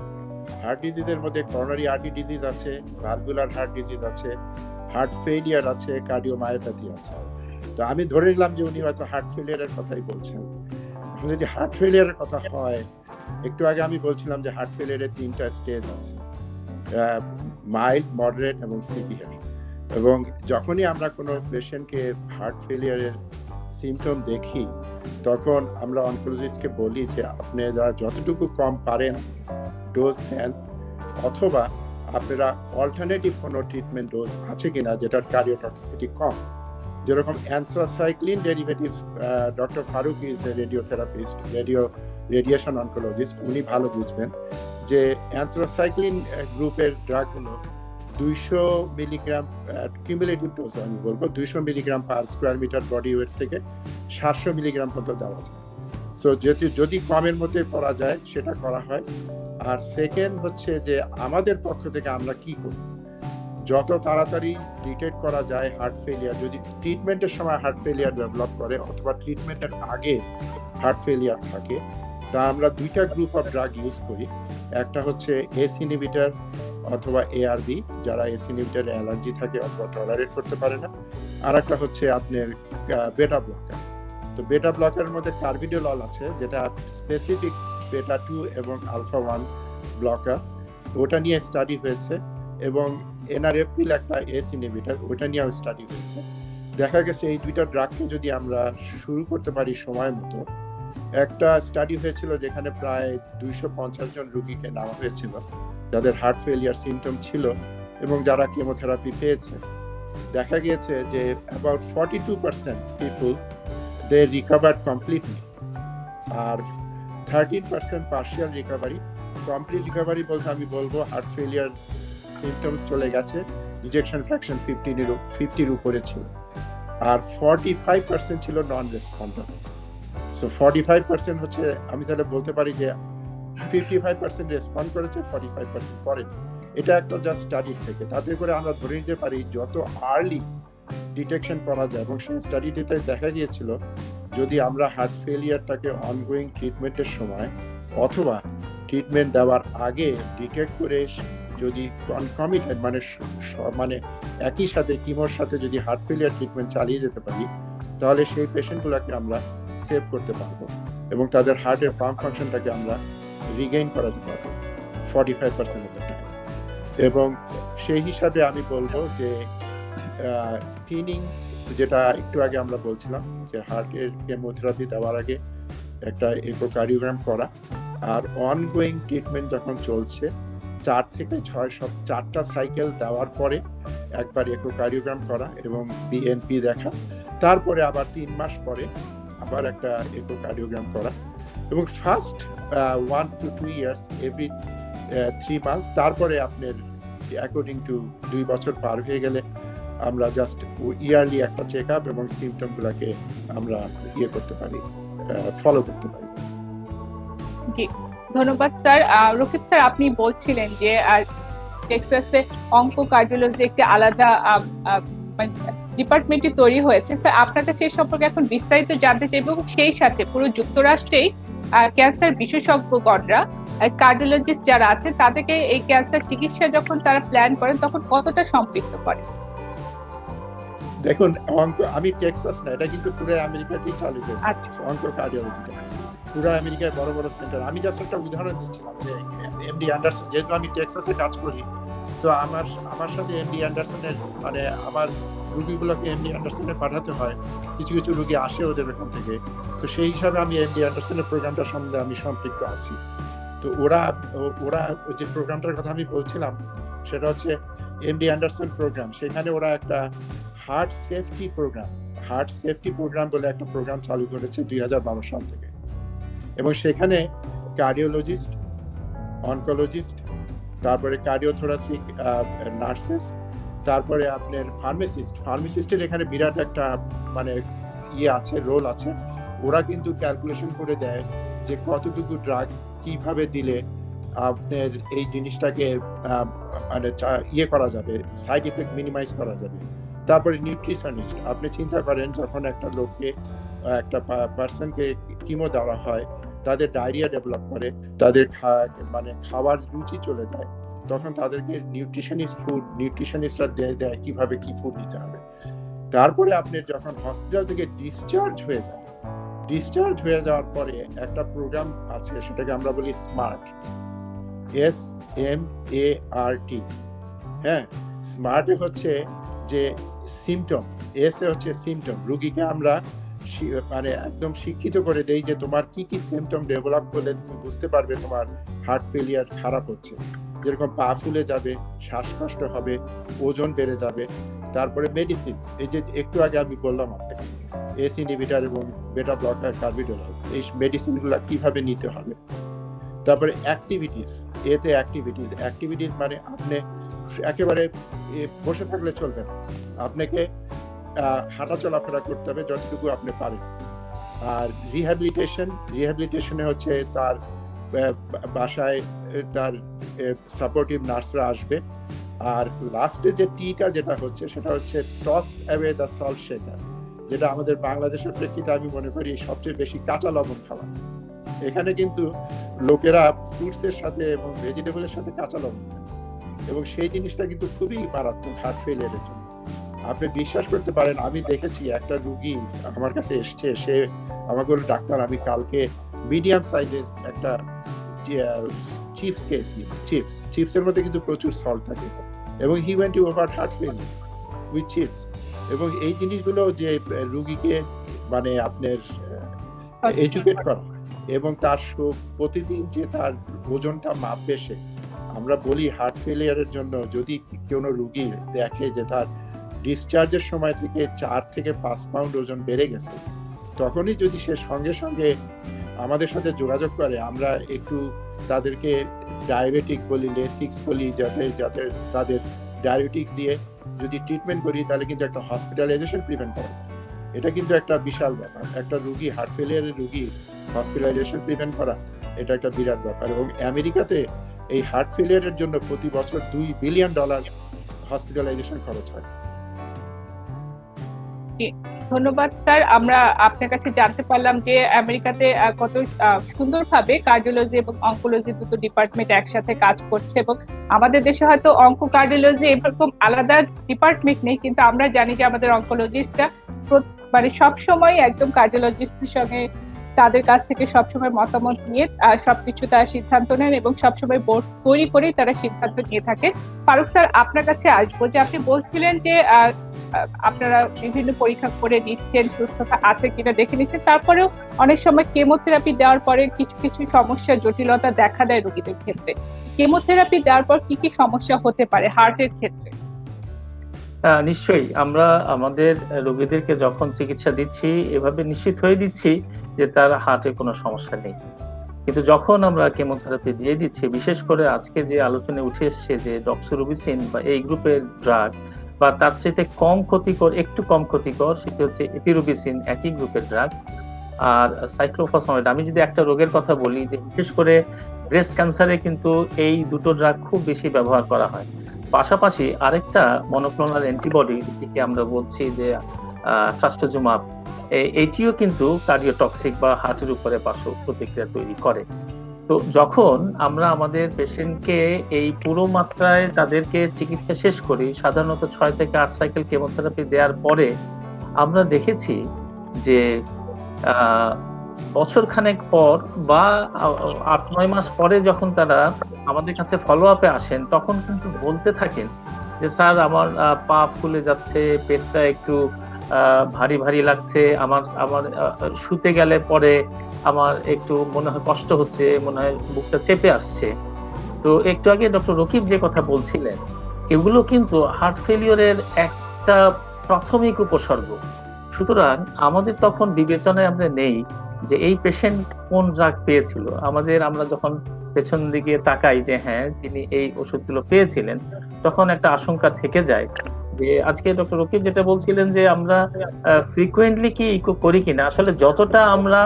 হার্ট ডিজিজের মধ্যে করোনারি আর্টারি ডিজিজ আছে, ভালভুলার হার্ট ডিজিজ আছে, হার্ট ফেলিয়ার আছে, কার্ডিওমায়োপ্যাথি আছে। তো আমি ধরে নিলাম যে উনি হয়তো হার্ট ফেলিয়ারের কথাই বলছেন। যদি হার্ট ফেলিয়ারের কথা হয়, একটু আগে আমি বলছিলাম যে হার্ট ফেলিয়ারের 3টা স্টেজ আছে, মাইল্ড, মডারেট এবং সিভিয়ার। এবং যখনই আমরা কোনো পেশেন্টকে হার্ট ফেলিয়ারের সিমটম দেখি, তখন আমরা অনকোলজিস্টকে বলি যে আপনি যতটুকু কম পারেন ডোজ দেন, অথবা আপনারা অল্টারনেটিভ কোনো ট্রিটমেন্ট ডোজ আছে কিনা যেটার কার্ডিওটক্সিসিটি কম। যেরকম anthracycline derivatives, doctor Faruk is a radiotherapist, radiation oncologist, উনি ভালো বুঝবেন যে অ্যানথ্রাসাইক্লিন গ্রুপের ড্রাগগুলো 200 মিলিগ্রাম কিউমুলেটিভ ডোজ, আমি বলবো 200 milligram per square meter body weight থেকে 700 মিলিগ্রাম পর্যন্ত দেওয়া যায়। সো যদি কমের মধ্যে করা যায় সেটা করা হয়। আর সেকেন্ড হচ্ছে যে আমাদের পক্ষ থেকে আমরা কি করি, যত তাড়াতাড়ি ডিটেক্ট করা যায় হার্ট ফেলিয়ার, যদি ট্রিটমেন্টের সময় হার্ট ফেলিয়ার ডেভেলপ করে অথবা ট্রিটমেন্টের আগে হার্ট ফেলিয়ার থাকে, তা আমরা 2টা গ্রুপ অফ ড্রাগ ইউজ করি। একটা হচ্ছে এস ইনহিবিটর অথবা এআরবি, যারা এস ইনহিবিটরে অ্যালার্জি থাকে অথবা টলারেট করতে পারে না। আর একটা হচ্ছে আপনার বেটা ব্লকার। তো বেটা ব্লকারের মধ্যে কার্বিডোলল আছে, যেটা স্পেসিফিক বেটা 2 এবং আলফা 1 ব্লকার, ওটা নিয়ে স্টাডি হয়েছে। এবং এনআরএফপিল একটা এস ইনহিবিটর, ওটা নিয়েও স্টাডি হয়েছে। দেখা গেছে এই 2টা ড্রাগকে যদি আমরা শুরু করতে পারি সময় মতো, একটা স্টাডি হয়েছিল যেখানে প্রায় 250 জন রোগীকে নেওয়া হয়েছিল যাদের হার্ট ফেলিয়ার সিমটম ছিল এবং যারা কেমোথেরাপি পেয়েছে। দেখা গিয়েছে যে about 42% people they recovered completely, আর 13% পার্শিয়াল রিকভারি। কমপ্লিট রিকভারি বলতে আমি বলবো হার্ট ফেলিয়ার সিমটমস চলে গেছে, ইজেকশন ফ্র্যাকশন 50-র উপরে ছিল, আর 45% ছিল নন রেসপন্ডার। সো 45% হচ্ছে, আমি তাহলে বলতে পারি যে 55% রেসপন্ড করেছে, 45% করেনি। এটা একটা জাস্ট স্টাডি থেকে, তাতে করে আমরা ধরে নিতে পারি যত আর্লি ডিটেকশন করা যায়। এবং সেই স্টাডিটিতে দেখা গিয়েছিল যদি আমরা হার্ট ফেলিয়ারটাকে অনগোয়িং ট্রিটমেন্টের সময় অথবা ট্রিটমেন্ট দেওয়ার আগে ডিটেক্ট করে যদি কনকমিটেন্ট মানে একই সাথে কিমোর সাথে যদি হার্ট ফেলিয়ার ট্রিটমেন্ট চালিয়ে যেতে পারি, তাহলে সেই পেশেন্টগুলোকে আমরা সেভ করতে পারবো এবং তাদের হার্টের পাম্প ফাংশনটাকে আমরা রিগেইন করাতে পারবো 45% অফ দ্য টাইম। এবং সেই হিসাবে আমি বলবো যে স্ক্রিনিং, যেটা একটু আগে আমরা বলছিলাম যে হার্টের কেমোথেরাপি দেওয়ার আগে একটা ইকোকার্ডিওগ্রাম করা, আর অনগোয়িং ট্রিটমেন্ট যখন চলছে 4 থেকে 6 সাইকেল দেওয়ার পরে একবার ইকোকার্ডিওগ্রাম করা এবং বিএনপি দেখা, তারপরে আবার 3 মাস পরে আবার একটা ইকোকার্ডিওগ্রাম করা, এবং first 1 to 2 years every 3 months. তারপরে আপনার অ্যাকর্ডিং টু 2 বছর পার হয়ে গেলে আমরা জাস্ট ইয়ারলি একটা চেক আপ এবং সিমটমগুলোকে আমরা করতে পারি, ফলো করতে পারি। জি, ধন্যবাদ স্যার। রকিব স্যার, আপনি বলছিলেন যে টেক্সাসে অঙ্কোকার্ডিওলজি একটি আলাদা ডিপার্টমেন্টটি তৈরি হয়েছে। স্যার, আপনার কাছে এই সম্পর্কে এখন বিস্তারিত জানতে চাইব, এবং সেই সাথে পুরো যুক্তরাষ্ট্রেই ক্যান্সার বিশেষজ্ঞগণরা, কার্ডিওলজিস্ট যারা আছে, তাদেরকে এই ক্যান্সার চিকিৎসা যখন তারা প্ল্যান করেন তখন কতটা সম্পৃক্ত করে? দেখুন, আমি টেক্সাস না, এটা কিন্তু পুরো আমেরিকাতেই চালু হয়েছে অঙ্কোকার্ডিওলজিটা, পুরো আমেরিকায় বড় বড় সেন্টার। আমি জাস্ট একটা উদাহরণ দিচ্ছিলাম যে এমডি অ্যান্ডারসন, যেহেতু আমি টেক্সাসে কাজ করি, তো আমার সাথে এমডি অ্যান্ডারসনের মানে আমার রুগীগুলোকে এমডি অ্যান্ডারসনে পাঠাতে হয়, কিছু কিছু রুগী আসে ওদের ওখান থেকে। তো সেই হিসাবে আমি এমডি অ্যান্ডারসনের প্রোগ্রামটার সঙ্গে আমি সম্পৃক্ত আছি। তো ওরা যে প্রোগ্রামটার কথা আমি বলছিলাম সেটা হচ্ছে এমডি অ্যান্ডারসন প্রোগ্রাম। সেখানে ওরা একটা হার্ট সেফটি প্রোগ্রাম বলে একটা প্রোগ্রাম চালু করেছে 2012 সাল থেকে, এবং সেখানে কার্ডিওলজিস্ট, অনকোলজিস্ট, তারপরে কার্ডিওথোরাসিক নার্সেস, তারপরে আপনার ফার্মাসিস্টের এখানে বিরাট একটা মানে আছে, রোল আছে। ওরা কিন্তু ক্যালকুলেশন করে দেয় যে কতটুকু ড্রাগ কিভাবে দিলে আপনার এই জিনিসটাকে মানে করা যাবে, সাইড এফেক্ট মিনিমাইজ করা যাবে। তারপরে নিউট্রিশনিস্ট, আপনি চিন্তা করেন যখন একটা লোককে একটা পার্সনকে কিমো দেওয়া হয়, তাদের ডায়রিয়া ডেভেলপ করে, তাদের মানে খাবার রুচি চলে যায়, তখন তাদেরকে নিউট্রিশনিস্টরা দেয় কিভাবে কি ফুড দিতে হবে। তারপরে আপনি যখন হসপিটাল থেকে ডিসচার্জ হয়ে যাওয়ার পরে একটা প্রোগ্রাম আছে, সেটাকে আমরা বলি স্মার্ট, SMART। হ্যাঁ, স্মার্টে হচ্ছে যে সিমটম, এসে হচ্ছে সিমটম, রুগীকে আমরা মানে একদম শিক্ষিত করে দেই যে তোমার কি কি সিমটম ডেভেলপ করলে তুমি বুঝতে পারবে তোমার হার্ট ফেলিয়ার খারাপ হচ্ছে। যেরকম পা ফুলে যাবে, শ্বাসকষ্ট হবে, ওজন বেড়ে যাবে। তারপরে মেডিসিন, এই যে একটু আগে আমি বললাম আপনাকে, এস ইনহিবিটর এবং বেটা ব্লকার, কার্বিডোলাল, এই মেডিসিনগুলো কিভাবে নিতে হবে। তারপরে অ্যাক্টিভিটিস মানে আপনি একেবারে বসে থাকলে চলবে না, আপনাকে হাঁটা চলাফেরা করতে হবে যতটুকু আপনি পারেন। আর রিহ্যাবিলিটেশনে হচ্ছে তার বাসায় তার সাপোর্টিভ নার্সরা আসবে। আর লাস্টে যে টিটা যেটা হচ্ছে সেটা হচ্ছে toss away the salt shaker, যেটা আমাদের বাংলাদেশের প্রেক্ষিতে আমি মনে করি সবচেয়ে বেশি কাঁচা লবণ খাওয়া। এখানে কিন্তু লোকেরা ফ্রুটসের সাথে এবং ভেজিটেবলের সাথে কাঁচা লবণ খায়, এবং সেই জিনিসটা কিন্তু খুবই মারাত্মক হার্ট ফেলিয়ারের জন্য। আপনি বিশ্বাস করতে পারেন, আমি দেখেছি একটা রুগী আমার কাছে এসছে, সে আমাকে বলল, ডাক্তার আমি কালকে মিডিয়াম সাইজের একটা চিপস খেয়েছি। চিপসের মধ্যে কিন্তু প্রচুর সল্ট থাকে, এবং he went to over heart failure with chips. এবং এই জিনিসগুলো যে রুগীকে মানে আপনার এডুকেট করা এবং তার প্রতিদিন যে তার ওজনটা মাপবে সে। আমরা বলি হার্ট ফেলিয়ারের জন্য যদি কোনো রুগী দেখে যে তার ডিসচার্জের সময় থেকে 4 থেকে 5 পাউন্ড ওজন বেড়ে গেছে, তখনই যদি সে সঙ্গে সঙ্গে আমাদের সাথে যোগাযোগ করে, আমরা একটু তাদেরকে ডায়াবেটিক্স বলি, লেসিক্স বলি, যাতে তাদের ডায়াবেটিক্স দিয়ে যদি ট্রিটমেন্ট করি, তাহলে কিন্তু একটা হসপিটালাইজেশন প্রিভেন্ট করা যায়। এটা কিন্তু একটা বিশাল ব্যাপার। একটা রুগী, হার্ট ফেলিয়ারের রুগী হসপিটালাইজেশন প্রিভেন্ট করা, এটা একটা বিরাট ব্যাপার। এবং আমেরিকাতে এই হার্ট ফেলিয়ারের জন্য প্রতি বছর $2 বিলিয়ন হসপিটালাইজেশন খরচ হয়। ধন্যবাদ স্যার। আমরা আপনার কাছে জানতে পারলাম যে আমেরিকাতে কত সুন্দরভাবে কার্ডিওলজি এবং অঙ্কোলজি দুটো ডিপার্টমেন্ট একসাথে কাজ করছে, এবং আমাদের দেশে হয়তো অঙ্কো কার্ডিওলজি এরকম আলাদা ডিপার্টমেন্ট নেই, কিন্তু আমরা জানি যে আমাদের অঙ্কোলজিস্টরা মানে সবসময় একদম কার্ডিওলজিস্টের সঙ্গে তাদের কাছ থেকে সবসময় মতামত নিয়ে সবকিছু তারা সিদ্ধান্ত নেন, এবং সবসময় বোর্ড তৈরি করেই তারা সিদ্ধান্ত নিয়ে থাকে। ফারুক স্যার, আপনার কাছে আসবো যে আপনি বলছিলেন যে আপনারা বিভিন্ন পরীক্ষা করে নিচ্ছেন, সুস্থতা আছে কিনা দেখে নিচ্ছেন, তারপরেও অনেক সময় কেমোথেরাপি দেওয়ার পরে কিছু কিছু সমস্যা, জটিলতা দেখা দেয় রোগীদের ক্ষেত্রে। কেমোথেরাপি দেওয়ার পর কি কি সমস্যা হতে পারে হার্টের ক্ষেত্রে? নিশ্চয়ই, আমরা আমাদের রোগীদেরকে যখন চিকিৎসা দিচ্ছি এভাবে নিশ্চিত হয়ে দিচ্ছি যে তার হার্টে কোনো সমস্যা নেই। কিন্তু যখন আমরা কেমোথেরাপি দিয়ে দিচ্ছি, বিশেষ করে আজকে যে আলোচনায় উঠে এসছে যে ডক্সোরুবিসিন বা এই গ্রুপের ড্রাগ, বা তার চাইতে কম ক্ষতিকর, একটু কম ক্ষতিকর, সেটি হচ্ছে এপিরুবিসিন, একই গ্রুপের ড্রাগ, আর সাইক্লোফসফেনামাইড। আমি যদি একটা রোগের কথা বলি, যে বিশেষ করে ব্রেস্ট ক্যান্সারে কিন্তু এই দুটো ড্রাগ খুব বেশি ব্যবহার করা হয়। পাশাপাশি আরেকটা মনোক্লোনাল অ্যান্টিবডি, যেটিকে আমরা বলছি যে ট্রাস্টোজুমাব, এইটিও কিন্তু কার্ডিওটক্সিক বা হার্টের উপরে পার্শ্ব প্রতিক্রিয়া তৈরি করে। তো যখন আমরা আমাদের পেশেন্টকে এই পুরো মাত্রায় তাদেরকে চিকিৎসা শেষ করি, সাধারণত 6 থেকে 8 সাইকেল কেমোথেরাপি দেওয়ার পরে আমরা দেখেছি যে বছর খানেক পর বা 8-9 মাস পরে যখন তারা আমাদের কাছে ফলো আপে আসেন, তখন কিন্তু বলতে থাকেন যে স্যার আমার পা ফুলে যাচ্ছে, পেটটা একটু ভারী ভারী লাগছে, আমার শুতে গেলে পরে আমার একটু মনে হয় কষ্ট হচ্ছে, মনে হয় বুকটা চেপে আসছে। তো একটু আগে ডক্টর রকিব যে কথা বলছিলেন, এগুলো কিন্তু হার্ট ফেলিওরের একটা প্রাথমিক উপসর্গ। সুতরাং আমাদের তখন বিবেচনায় আমরা নেই যে এই পেশেন্ট কোন ড্রাগ পেয়েছিল। আমরা যখন পেছন দিকে তাকাই যে হ্যাঁ তিনি এই ওষুধগুলো পেয়েছিলেন, তখন একটা আশঙ্কা থেকে যায় যে আজকে ডক্টর রকিব যেটা বলছিলেন যে আমরা ফ্রিকুয়েন্টলি কি ইকো করি কিনা, আসলে যতটা আমরা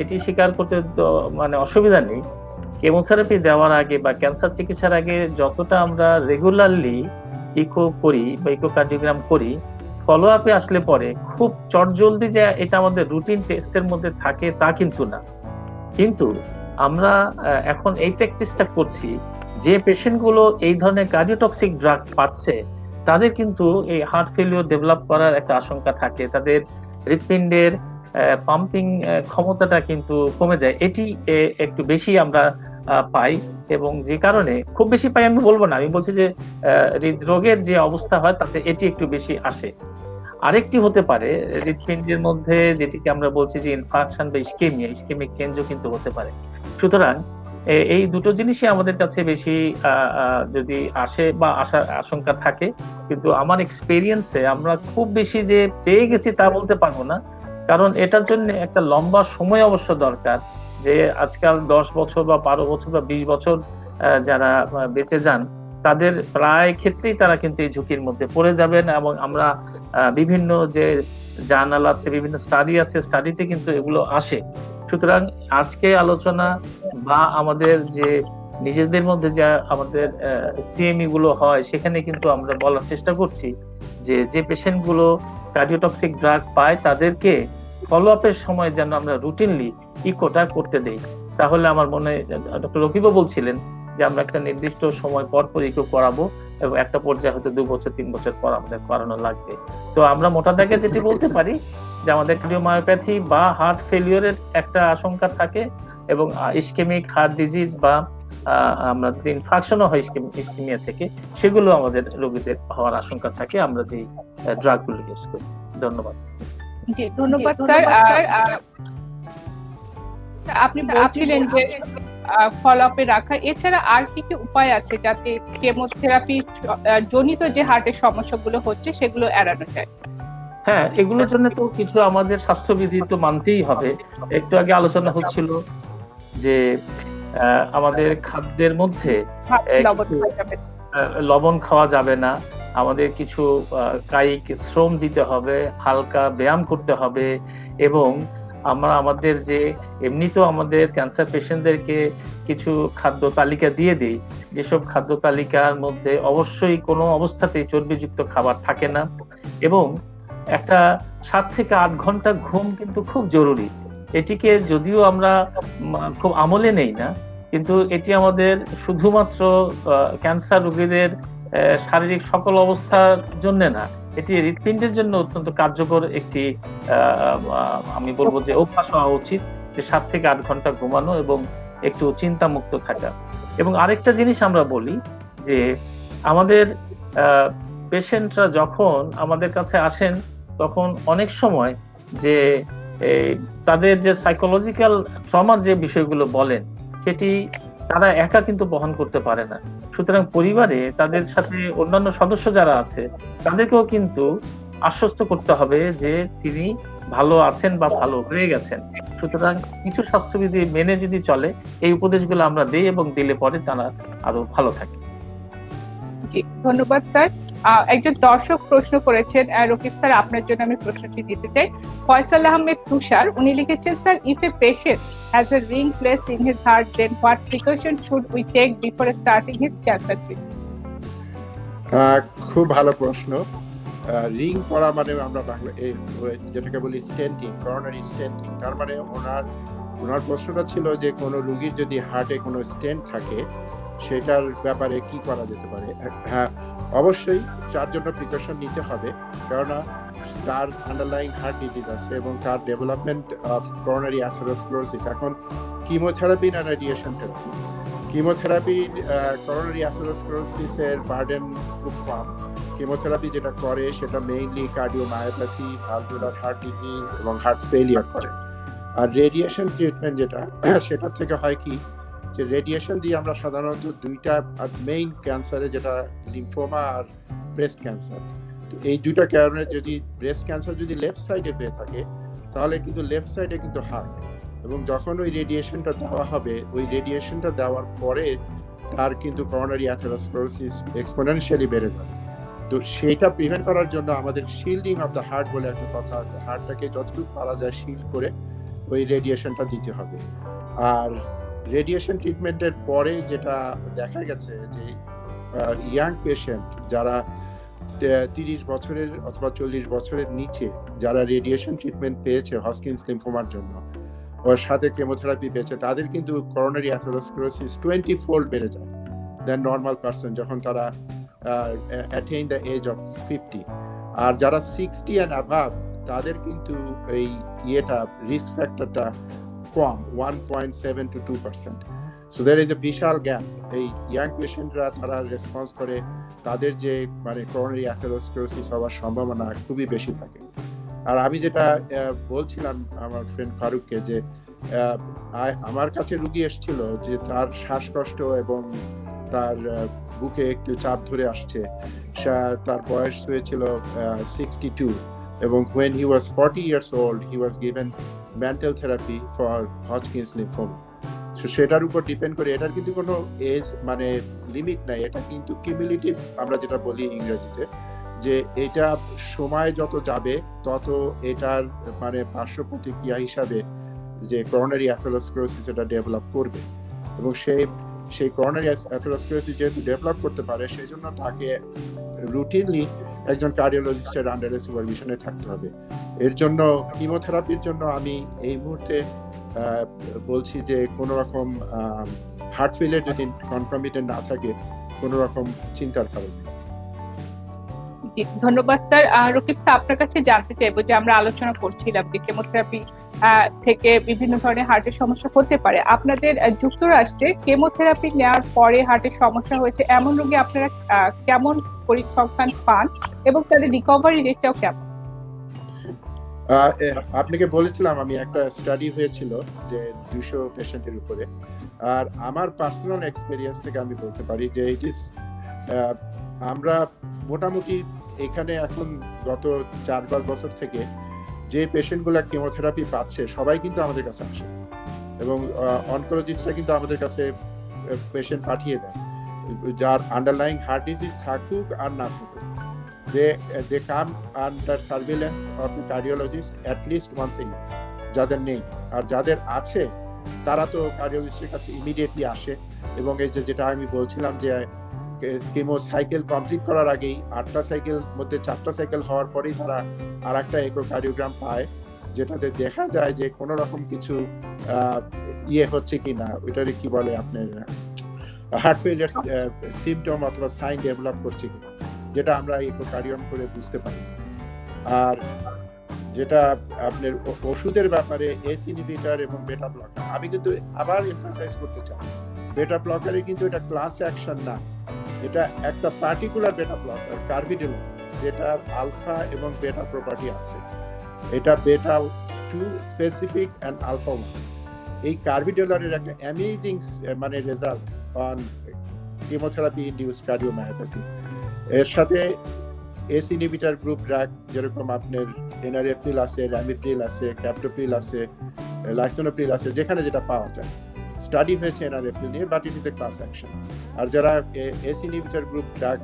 এটি স্বীকার করতে মানে অসুবিধা নেই, কেমোথেরাপি দেওয়ার আগে বা ক্যান্সার চিকিৎসার আগে যতটা আমরা রেগুলারলি ইকো করি বা ইকোকার্ডিওগ্রাম করি, ফলো আপে আসলে পরে খুব চটজলদি যে এটা আমাদের রুটিন টেস্টের মধ্যে থাকে তা কিন্তু না। কিন্তু আমরা এখন এই প্র্যাকটিসটা করছি, যে পেশেন্ট গুলো এই ধরনের কার্ডিওটক্সিক ড্রাগ পাচ্ছে তাদের কিন্তু এই হার্ট ফেলিওর ডেভেলপ করার একটা আশঙ্কা থাকে, তাদের হৃৎপিণ্ডের পাম্পিং ক্ষমতাটা কিন্তু কমে যায়, এটি একটু বেশি আমরা পাই। এবং যে কারণে খুব বেশি পাই আমি বলবো না, আমি বলছি যে হৃদরোগের যে অবস্থা হয় তাতে এটি একটু বেশি আসে। আরেকটি হতে পারে হৃৎপিণ্ডের মধ্যে যেটিকে আমরা বলছি যে ইনফারকশন বা ইসকেমিক চেঞ্জও কিন্তু হতে পারে। সুতরাং এই দুটো জিনিসই আমাদের কাছে বেশি যদি আসে বা আসার আশঙ্কা থাকে, কিন্তু আমার এক্সপেরিয়েন্সে আমরা খুব বেশি যে পেয়ে গেছি তা বলতে পারবো না, কারণ এটার জন্য একটা লম্বা সময় অবশ্য দরকার। যে আজকাল 10 বছর বা 12 বছর বা 20 বছর যারা বেঁচে যান তাদের প্রায় ক্ষেত্রেই তারা কিন্তু এই ঝুঁকির মধ্যে পড়ে যাবেন, এবং আমরা বিভিন্ন যে জার্নাল আছে, বিভিন্ন স্টাডি আছে, স্টাডিতে কিন্তু এগুলো আসে। সুতরাং আজকে আলোচনা বা আমাদের যে নিজেদের মধ্যে যে আমাদের সিএমই গুলো হয় সেখানে কিন্তু আমরা বলার চেষ্টা করছি যে পেশেন্ট গুলো কার্ডিওটক্সিক ড্রাগ পায় তাদেরকে ফলো আপের সময় যেন আমরা রুটিনলি ইকোটা করতে দেই। তাহলে আমার মনে হয় ডক্টর রকিবও বলছিলেন যে আমরা একটা নির্দিষ্ট সময় পর পর ইকো করাবো, এবং একটা পর্যায়ে হয়তো 2 বছর 3 বছর পর আমাদের করানো লাগবে। তো আমরা মোটা দাগে যেটি বলতে পারি যে আমাদের কার্ডিওমায়োপ্যাথি বা হার্ট ফেলিওরের একটা আশঙ্কা থাকে, এবং ইসকেমিক হার্ট ডিজিজ বা আমরা যে ইনফেকশনও হয় ইসকেমিয়া থেকে, সেগুলো আমাদের রোগীদের হওয়ার আশঙ্কা থাকে আমরা যে ড্রাগগুলো ইউজ করি। ধন্যবাদ। জি ধন্যবাদ স্যার। আপনি বলছিলেন যে ফলো আপে রাখা, এছাড়া আর কি কি উপায় আছে যাতে কেমোথেরাপি জনিত যে হার্টের সমস্যাগুলো হচ্ছে সেগুলো এড়ানো যায়? হ্যাঁ, এগুলোর জন্য তো কিছু আমাদের স্বাস্থ্যবিধি তো মানতেই হবে। একটু আগে আলোচনা হচ্ছিল যে আমাদের খাদ্যের মধ্যে লবণ খাওয়া যাবে না, আমাদের কিছু কায়িক শ্রম দিতে হবে, হালকা ব্যায়াম করতে হবে, এবং আমরা আমাদের যে এমনিতেও আমাদের ক্যান্সার পেশেন্টদেরকে কিছু খাদ্য তালিকা দিয়ে দিই, যেসব খাদ্য তালিকার মধ্যে অবশ্যই কোনো অবস্থাতেই চর্বিযুক্ত খাবার থাকে না, এবং একটা 7 থেকে 8 ঘন্টা ঘুম কিন্তু খুব জরুরি। এটিকে যদিও আমরা খুব আমলে নেই না, কিন্তু এটি আমাদের শুধুমাত্র ক্যান্সার রোগীদের শারীরিক সকল অবস্থার জন্য না, এটি হৃৎপিণ্ডের জন্য অত্যন্ত কার্যকর একটি আমি বলবো যে অভ্যাস হওয়া উচিত, যে 7 থেকে 8 ঘন্টা ঘুমানো এবং একটু চিন্তামুক্ত থাকা। এবং আরেকটা জিনিস আমরা বলি যে আমাদের পেশেন্টরা যখন আমাদের কাছে আসেন তখন অনেক সময় যে তাদের যে সাইকোলজিক্যাল ট্রমার যে বিষয়গুলো বলেন সেটি তারা একা কিন্তু বহন করতে পারে না। সুতরাং পরিবারে তাদের সাথে অন্যান্য সদস্য যারা আছে তাদেরকেও কিন্তু আশ্বস্ত করতে হবে যে তিনি ভালো আছেন বা ভালো হয়ে গেছেন। সুতরাং কিছু স্বাস্থ্যবিধি মেনে যদি চলে, এই উপদেশগুলো আমরা দিই এবং দিলে পরে তারা আরো ভালো থাকে। জি ধন্যবাদ স্যার। একজন দর্শক প্রশ্ন করেছেন, রকিব স্যার আপনার জন্য আমি প্রশ্নটি দিতে চাই। ফয়সাল আহমেদ তুষার উনি লিখেছেন, sir if a patient has a ring placed in his heart then what precaution should we take before starting his cancer treatment? খুব ভালো প্রশ্ন। রিং পরা মানে আমরা বাংলা যেটাকে বলি স্টেন্টিং, করোনারি স্টেন্টিং। তার মানে ওনার প্রশ্নটা ছিল যে কোনো রোগীর যদি হার্টে কোনো স্টেন্ট থাকে সেটার ব্যাপারে কি করা যেতে পারে। হ্যাঁ, অবশ্যই তার জন্য প্রিকশন নিতে হবে, কেননা তার আন্ডারলাইং হার্ট ডিজিজ আছে এবং তার ডেভেলপমেন্ট অফ করোনারি অ্যাথেরোস্ক্লেরোসিস। এখন কিমোথেরাপি না রেডিয়েশন থেরাপি, কিমোথেরাপি করোনারি অ্যাথেরোস্ক্লেরোসিসের বার্ডেন খুব কম। কিমোথেরাপি যেটা করে সেটা mainly cardiomyopathy, valvular heart disease এবং হার্ট ফেলিয়ার করে। আর রেডিয়েশন ট্রিটমেন্ট যেটা, সেটার থেকে হয় কি যে রেডিয়েশন দিয়ে আমরা সাধারণত দুইটা মেইন ক্যান্সারে, যেটা লিম্ফোমা আর ব্রেস্ট ক্যান্সার, তো এই দুইটা কারণে যদি ব্রেস্ট ক্যান্সার যদি লেফট সাইডে পেয়ে থাকে তাহলে কিন্তু লেফট সাইডে কিন্তু হার্ট, এবং যখন ওই রেডিয়েশনটা দেওয়া হবে, ওই রেডিয়েশনটা দেওয়ার পরে তার কিন্তু করোনারি অ্যাথেরোস্ক্লেরোসিস এক্সপোনেনশিয়ালি বেড়ে যাবে। তো সেইটা প্রিভেন্ট করার জন্য আমাদের শিল্ডিং অফ দ্য হার্ট বলে একটা কথা আছে, হার্টটাকে যতটুকু পারা যায় শিল্ড করে ওই রেডিয়েশনটা দিতে হবে। আর রেডিয়েশন ট্রিটমেন্টের পরে যেটা দেখা গেছে যে ইয়াং পেশেন্ট যারা 30 বছরের অথবা 40 বছরের নিচে যারা রেডিয়েশন ট্রিটমেন্ট পেয়েছে হজকিন্স লিম্ফোমার জন্য, ওর সাথে কেমোথেরাপি পেয়েছে, তাদের কিন্তু করোনারি অ্যাথেরোস্ক্লেরোসিস 20-fold বেড়ে যায় দেন নর্মাল পারসন যখন তারা অ্যাটেইন দ্য এজ অফ 50। আর যারা 60 অ্যান্ড অ্যাভাব তাদের কিন্তু এই রিস্ক ফ্যাক্টরটা কম, 1.7 to 2%। So there is a বিশাল গ্যাপ। এই ইয়াং পেশেন্টরা তারা রেসপন্স করে, তাদের যে মানে করোনারি অ্যাথেরোস্ক্লেরোসিস হওয়ার সম্ভাবনা খুবই বেশি থাকে। আর আমি যেটা বলছিলাম আমার ফ্রেন্ড ফারুককে, যে আমার কাছে রুগী এসেছিল যে তার শ্বাসকষ্ট এবং তার বুকে একটু চাপ ধরে আসছে, তার বয়স হয়েছিল 62, এবং when he was 40 years old he was given mental therapy for Hodgkin's lymphoma। So সেটার উপর ডিপেন্ড করে, এটার কিন্তু কোনো এজ মানে লিমিট নাই, এটা কিন্তু কিউমুলেটিভ আমরা যেটা বলি ইংরেজিতে, যে এটা সময় যত যাবে তত এটার মানে পার্শ্ব প্রতিক্রিয়া হিসাবে যে করোনারি অ্যাথেরোস্ক্লেরোসিস এটা ডেভেলপ করবে। এবং সেই করোনারি অ্যাথেরোস্ক্লেরোসিস যেহেতু ডেভেলপ করতে পারে, সেই জন্য তাকে রুটিনলি একজন কার্ডিওলজিস্টের আন্ডারে সুপারভিশনে থাকতে হবে। এর জন্য কিমোথেরাপির জন্য আমি এই মুহূর্তে বলছি যে কোনো রকম হার্ট ফেলিয়ার যদি কনকমিটেন্ট না থাকে, কোনো রকম চিন্তার কারণ নেই। ধন্যবাদ স্যার। রকিব স্যার, আপনার কাছে জানতে চাইবো যে আমরা আলোচনা করছিলাম যে কেমোথেরাপি থেকে বিভিন্ন ধরনের হার্টের সমস্যা হতে পারে। আপনাদের যুক্তরাষ্ট্রে কেমোথেরাপি নেওয়ার পরে হার্টের সমস্যা হয়েছে এমন রোগী আপনারা কেমন পরিসংখ্যান পান এবং তাদের রিকভারি রেটটাও কেমন? আপনাকে বলেছিলাম আমি একটা স্টাডি হয়েছিল যে 200 পেশেন্টের উপরে। আর আমার পার্সোনাল এক্সপেরিয়েন্স থেকে আমি বলতে পারি যে আমরা মোটামুটি এখানে এখন গত 4-5 বছর থেকে যে পেশেন্টগুলো কেমোথেরাপি পাচ্ছে সবাই কিন্তু আমাদের কাছে আসে, এবং অনকোলজিস্টরা কিন্তু আমাদের কাছে পেশেন্ট পাঠিয়ে দেয় যার আন্ডারলাইং হার্ট ডিজিজ থাকুক আর না থাকুক। they come under surveillance of the cardiologist at least once a year, যাদের নেই। আর যাদের আছে তারা তো কার্ডিওলজিস্টের কাছে ইমিডিয়েটলি আসে, এবং এই যেটা আমি বলছিলাম যে কেমো সাইকেল কমপ্লিট করার আগেই 8টা সাইকেল মধ্যে 4টা সাইকেল হওয়ার পরেই তারা আর একটা ইকোকার্ডিওগ্রাম পায়, যেটাতে দেখা যায় যে কোনো রকম কিছু হচ্ছে কিনা, ওইটারে কি বলে আপনার হার্ট ফেলিয়ার সিমটম অথবা সাইন ডেভেলপ করছে কিনা, যেটা আমরা ইকোকার্ডিওগ্রাম করে বুঝতে পারি। আর যেটা আপনার ওষুধের ব্যাপারে এস ইনহিবিটর এবং বেটা ব্লকার, আমি কিন্তু আবার এমফাসাইজ করতে চাই, বেটা ব্লকারে কিন্তু এটা ক্লাস অ্যাকশন না, এটা একটা পার্টিকুলার বেটা ব্লকার কার্বিডোল, যেটার আলফা এবং বেটা প্রপার্টি আছে। এটা বেটা 2 স্পেসিফিক অ্যান্ড আলফা 1। এই কার্বিডোলারের একটা অ্যামেজিং মানে result on chemotherapy induced cardiomyopathy. এর সাথে এস ইনহিবিটর গ্রুপ ড্রাগ যেরকম আপনার এনারেপ্রিল আছে, র্যামিপ্রিল আছে, ক্যাপটোপ্রিল আছে, লাইসোনোপ্রিল আছে, যেখানে যেটা পাওয়া যায়। স্টাডি হয়েছে এনারেপ্রিল নিয়ে, but it is a class action. আর যারা এস ইনহিবিটর গ্রুপ ড্রাগ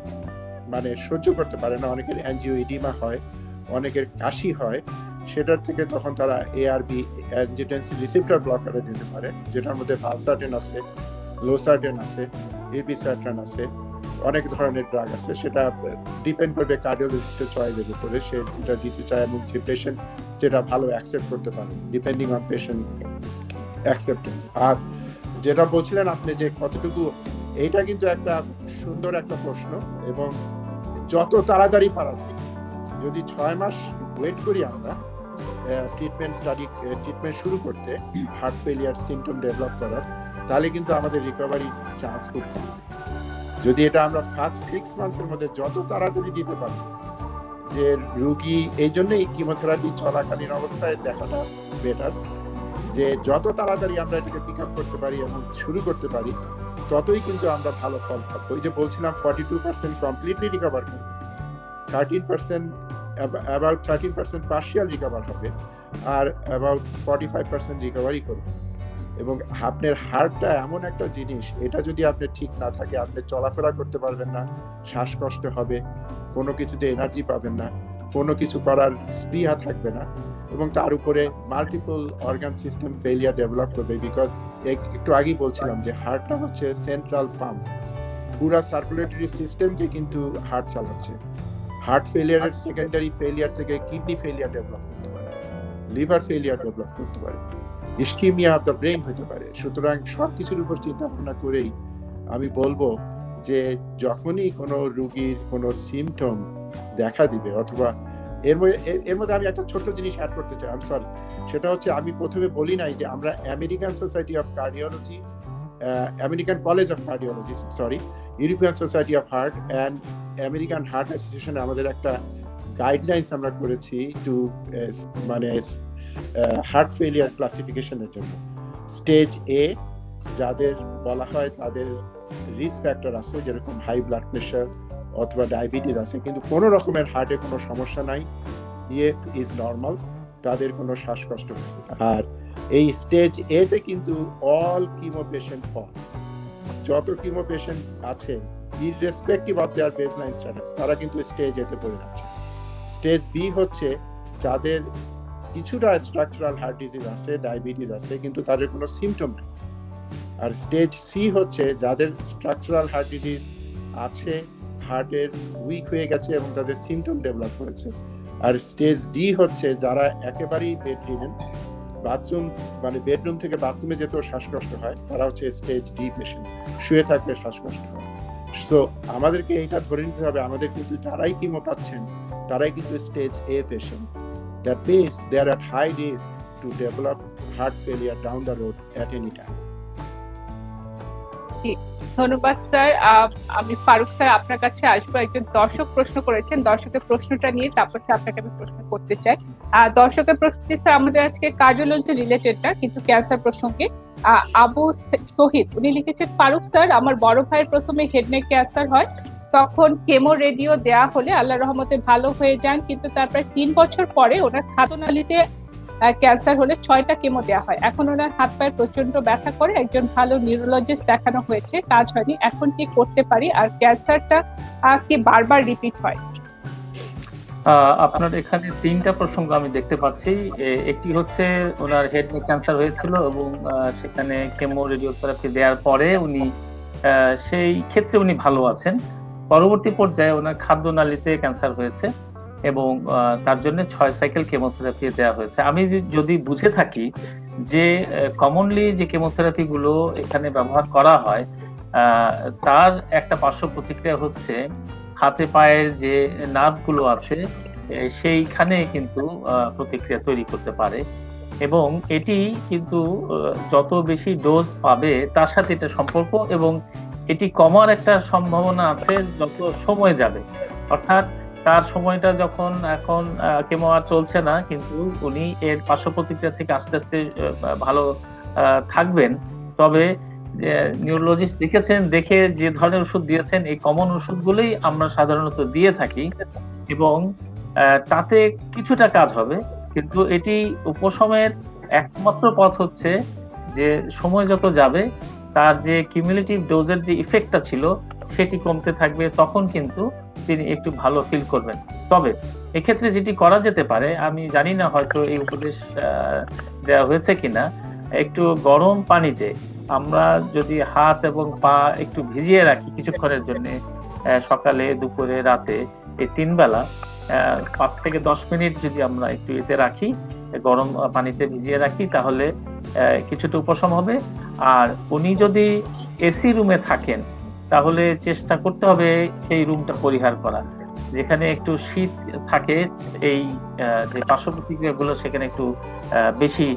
মানে সহ্য করতে পারে না, অনেকের অ্যাঞ্জিওইডিমা হয়, অনেকের কাশি হয়, সেটার থেকে তখন তারা এআরবি অ্যাঞ্জিওটেনসিন রিসেপ্টর ব্লকারে যেতে পারে, যেটার মধ্যে ভালসার্টেন আছে, লোসার্টেন আছে, এপিসার্ট্রান আছে, অনেক ধরনের ড্রাগ আছে। সেটা ডিপেন্ড করবে কার্ডিওলজিস্টের চয়েসের উপরে, সে যেটা দিতে চায় এবং যে পেশেন্ট যেটা ভালো অ্যাকসেপ্ট করতে পারে, ডিপেন্ডিং অন পেশেন্ট অ্যাকসেপ্টেন্স। আর যেটা বলছিলেন আপনি যে কতটুকু, এইটা কিন্তু একটা সুন্দর একটা প্রশ্ন, এবং যত তাড়াতাড়ি পারা যায়, যদি 6 মাস ওয়েট করি আমরা ট্রিটমেন্ট শুরু করতে হার্ট ফেলিয়ার সিমটম ডেভেলপ করার, তাহলে কিন্তু আমাদের রিকভারি চান্স খুব কম। যদি এটা আমরা ফার্স্ট 6 মান্থসের মধ্যে যত তাড়াতাড়ি দিতে পারি, যে রুগী এই জন্যই কিমোথেরাপি চলাকালীন অবস্থায় দেখাটা বেটার, যে যত তাড়াতাড়ি আমরা এটাকে পিক আপ করতে পারি এবং শুরু করতে পারি, ততই কিন্তু আমরা ভালো ফল পাবো। ওই যে বলছিলাম 42% কমপ্লিটলি রিকভার করবে, 13% পার্শিয়াল রিকভার হবে, আর অ্যাবাউট 45% রিকভারি করবে। এবং আপনার হার্টটা এমন একটা জিনিস, এটা যদি আপনার ঠিক না থাকে, আপনি চলাফেরা করতে পারবেন না, শ্বাসকষ্ট হবে, কোনো কিছুতে এনার্জি পাবেন না, কোনো কিছু করার স্পৃহা থাকবে না, এবং তার উপরে multiple organ system failure develop করবে। বিকজ একটু আগেই বলছিলাম যে হার্টটা হচ্ছে সেন্ট্রাল পাম্প, পুরা সার্কুলেটরি সিস্টেমকে কিন্তু হার্ট চালাচ্ছে। হার্ট ফেলিয়ারের সেকেন্ডারি ফেলিয়ার থেকে কিডনি ফেলিয়ার ডেভেলপ করতে পারে, লিভার ফেলিয়ার ডেভেলপ করতে পারে, ইসকিমিয়া অফ দ্য ব্রেন হতে পারে। সুতরাং সবকিছুর উপর চিন্তা ভাবনা করেই আমি বলবো যে যখনই কোনো রোগীর কোনো সিমটম দেখা দিবে, অথবা এর মধ্যে আমি একটা ছোট্ট জিনিস অ্যাড করতে চাই, আমি সরি, সেটা হচ্ছে আমি প্রথমে বলি নাই যে আমরা American society of cardiology, American college of cardiology, sorry, European society of heart and American heart অ্যাসোসিয়েশনে আমাদের একটা গাইডলাইন্স আমরা করেছি টু মানে হার্ট ফেলিয়ার ক্লাসিফিকেশনের জন্য। স্টেজ এ যাদের বলা হয় তাদের রিস্ক ফ্যাক্টর আছে, যেরকম হাই ব্লাড প্রেশার অথবা ডায়াবেটিস আছে, কিন্তু কোনো রকমের হার্টে কোনো সমস্যা নাই, ইএফ ইজ নর্মাল, তাদের কোনো শ্বাসকষ্ট নেই। আর এই স্টেজ এ তে কিন্তু অল কিমো পেশেন্ট ফল, যত কিমো পেশেন্ট আছে irrespective of their baseline status, তারা কিন্তু স্টেজ এ তে পড়ে যাচ্ছে। স্টেজ বি হচ্ছে যাদের কিছুটা স্ট্রাকচারাল হার্ট ডিজিজ আছে, ডায়াবেটিস আছে, কিন্তু তাদের কোনো সিমটম নেই। আর স্টেজ সি হচ্ছে যাদের স্ট্রাকচারাল হার্ট ডিজিজ আছে, হার্টের উইক হয়ে গেছে এবং তাদের সিমটম ডেভেলপ করেছে। আর স্টেজ ডি হচ্ছে যারা একেবারেই বেডরিডেন, বাথরুম মানে বেডরুম থেকে বাথরুমে যেতেও শ্বাসকষ্ট হয়, তারা হচ্ছে স্টেজ ডি পেশেন্ট, শুয়ে থাকলে শ্বাসকষ্ট হয়। সো আমাদেরকে এইটা ধরে নিতে হবে, আমাদের কিন্তু যারাই কিমো পাচ্ছেন তারাই কিন্তু stage a patient. That means they are at high risk to develop heart failure down the road at any time. ধন্যবাদ স্যার। আমি ফারুক স্যার আপনার কাছে আসবো। একজন দর্শক প্রশ্ন করেছেন, দর্শকের প্রশ্নটা নিয়ে তারপর আপনাকে আমি প্রশ্ন করতে চাই। দর্শকের প্রশ্নটি স্যার আমাদের আজকে কার্ডিওলজি রিলেটেড না, কিন্তু ক্যান্সার প্রসঙ্গে। আবু শহীদ উনি লিখেছেন, ফারুক স্যার আমার বড় ভাইয়ের প্রথমে হেডনেক ক্যান্সার হয়, তখন কেমো রেডিও দেয়া হলে আল্লাহর রহমতে ভালো হয়ে যান, কিন্তু তারপরে 3 বছর পরে ওনার খাদ্যনালীতে ক্যান্সার হলে 6টা কেমো দেওয়া হয়। এখন ওনার হাত পায়ে প্রচন্ড ব্যথা করে, একজন ভালো নিউরোলজিস্ট দেখানো হয়েছে, কাজ হয়নি। এখন কি করতে পারি? আর ক্যান্সারটা কি বারবার রিপিট হয়? আপনার এখানে 3টা প্রসঙ্গ আমি দেখতে পাচ্ছি। একটি হচ্ছে ওনার হেড নেক ক্যান্সার হয়েছিল এবং সেখানে কেমো রেডিওথেরাপি দেওয়ার পরে উনি সেই ক্ষেত্রে উনি ভালো আছেন। পরবর্তী পর্যায়ে ওনার খাদ্যনালীতে ক্যান্সার হয়েছে এবং তার জন্য 6 সাইকেল কেমোথেরাপি দেওয়া হয়েছে। আমি যদি বুঝে থাকি যে কমনলি যে কেমোথেরাপি গুলো এখানে ব্যবহার করা হয় তার একটা পার্শ্ব প্রতিক্রিয়া হচ্ছে হাতে পায়ের যে নার্ভ গুলো আছে সেইখানে কিন্তু প্রতিক্রিয়া তৈরি করতে পারে এবং এটি কিন্তু যত বেশি ডোজ পাবে তার সাথে এটা সম্পর্ক এবং এটি কমার একটা সম্ভাবনা আছে যত সময় যাবে। অর্থাৎ তার সময়টা যখন এখন কেমো আর চলছে না, কিন্তু উনি এর পার্শ্ব প্রতিক্রিয়া থেকে আস্তে আস্তে ভালো থাকবেন। তবে নিউরোলজিস্ট দেখেছেন, দেখে যে ধরনের ওষুধ দিয়েছেন এই কমন ওষুধগুলোই আমরা সাধারণত দিয়ে থাকি এবং তাতে কিছুটা কাজ হবে, কিন্তু এটি উপশমের একমাত্র পথ হচ্ছে যে সময় যত যাবে তার যে কিউমুলেটিভ ডোজের যে ইফেক্টটা ছিল সেটি কমতে থাকবে, তখন কিন্তু তিনি একটু ভালো ফিল করবেন। তবে এক্ষেত্রে যেটি করা যেতে পারে, আমি জানি না হয়তো এই উপদেশ দেওয়া হয়েছে কিনা, একটু গরম পানিতে আমরা যদি হাত এবং পা একটু ভিজিয়ে রাখি কিছুক্ষণের জন্য, সকালে দুপুরে রাতে এই 3 বেলা 5 থেকে 10 মিনিট যদি আমরা একটু এতে রাখি, গরম পানিতে ভিজিয়ে রাখি, তাহলে কিছুটা উপশম হবে। আর উনি যদি এসি রুমে থাকেন তাহলে চেষ্টা করতে হবে সেই রুমটা পরিহার করা, যেখানে একটু শীত থাকে, এই যে পার্শ্ব প্রতিক্রিয়াগুলো সেখানে একটু বেশি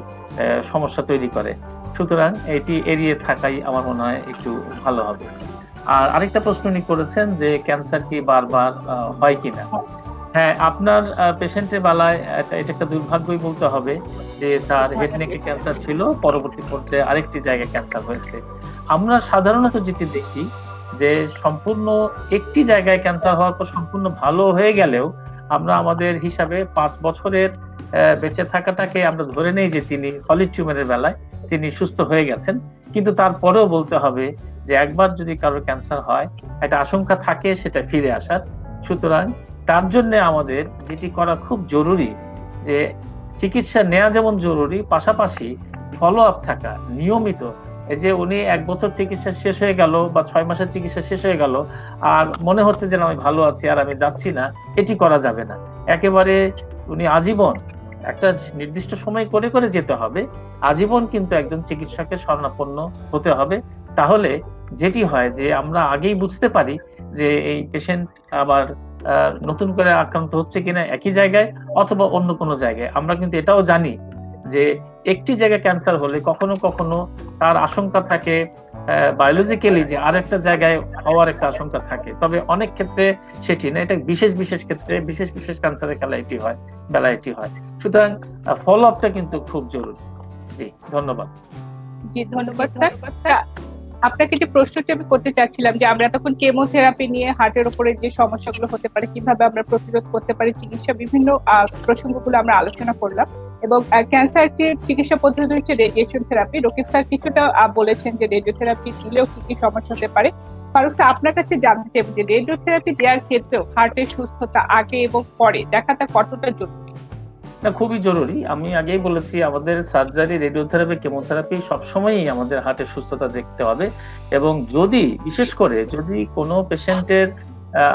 সমস্যা তৈরি করে। সুতরাং এটি এড়িয়ে থাকাই আমার মনে হয় একটু ভালো হবে। আর আরেকটা প্রশ্ন উনি করেছেন যে ক্যান্সার কি বারবার হয় কিনা। হ্যাঁ, আপনার পেশেন্টের বেলায় এটা একটা দুর্ভাগ্যই বলতে হবে যে তার হেড নেকে ক্যান্সার ছিল, পরবর্তী পর্যায়ে আরেকটি জায়গায় ক্যান্সার হয়েছে। আমরা সাধারণত যেটি দেখি যে সম্পূর্ণ একটি জায়গায় ক্যান্সার হওয়ার পর সম্পূর্ণ ভালো হয়ে গেলেও আমরা আমাদের হিসাবে 5 বছরের বেঁচে থাকাটাকে আমরা ধরে নেই যে তিনি সলিড টিউমারের বেলায় তিনি সুস্থ হয়ে গেছেন, কিন্তু তারপরেও বলতে হবে যে একবার যদি কারোর ক্যান্সার হয় একটা আশঙ্কা থাকে সেটা ফিরে আসার। সুতরাং তার জন্য আমাদের যেটি করা খুব জরুরি, যে চিকিৎসা নেওয়া যেমন জরুরি, পাশাপাশি ফলো আপ থাকা, নিয়মিত এই যে উনি 1 বছর চিকিৎসা শেষ হয়ে গেল বা 6 মাসের চিকিৎসা শেষ হয়ে গেল, আর মনে হচ্ছে যে না, আমি ভালো আছি আর আমি যাচ্ছি না, এটি করা যাবে না। একেবারে উনি আজীবন একটা নির্দিষ্ট সময় করে করে যেতে হবে, আজীবন কিন্তু একজন চিকিৎসকের শরণাপন্ন হতে হবে। তাহলে যেটি হয় যে আমরা আগেই বুঝতে পারি যে এই পেশেন্ট আবার নতুন করে আক্রান্ত হচ্ছে কিনা একই জায়গায় অথবা অন্য কোনো জায়গায়। আমরা কিন্তু এটাও জানি যে একটি জায়গায় ক্যান্সার হলে কখনো কখনো তার আশঙ্কা থাকে বায়োলজিক্যালি যে আরেকটা জায়গায় হওয়ার একটা আশঙ্কা থাকে, তবে অনেক ক্ষেত্রে সেটি না, এটা বিশেষ বিশেষ ক্ষেত্রে বিশেষ বিশেষ ক্যান্সারের বেলা এটি হয়। সুতরাং ফলো আপটা কিন্তু খুব জরুরি। জি, ধন্যবাদ। জি, ধন্যবাদ স্যার। আপনাকে যে প্রশ্নটি আমি করতে চাচ্ছিলাম যে আমরা তখন কেমোথেরাপি নিয়ে হার্টের উপরে যে সমস্যাগুলো হতে পারে, কিভাবে আমরা প্রতিরোধ করতে পারি, চিকিৎসা বিভিন্ন প্রসঙ্গগুলো আমরা আলোচনা করলাম, এবং ক্যান্সার একটি চিকিৎসা পদ্ধতি হচ্ছে রেডিয়েশন থেরাপি। রকিব স্যার কিছুটা বলেছেন যে রেডিওথেরাপি দিলেও কি কি সমস্যা হতে পারে। ফারুক স্যার, আপনার কাছে জানতে চাইব যে রেডিওথেরাপি দেওয়ার ক্ষেত্রেও হার্টের সুস্থতা আগে এবং পরে দেখাটা কতটা জরুরি? খুবই জরুরি। আমি আগেই বলেছি, আমাদের সার্জারি, রেডিওথেরাপি, কেমোথেরাপি সবসময়ই আমাদের হার্টের সুস্থতা দেখতে হবে। এবং বিশেষ করে যদি কোনো পেশেন্টের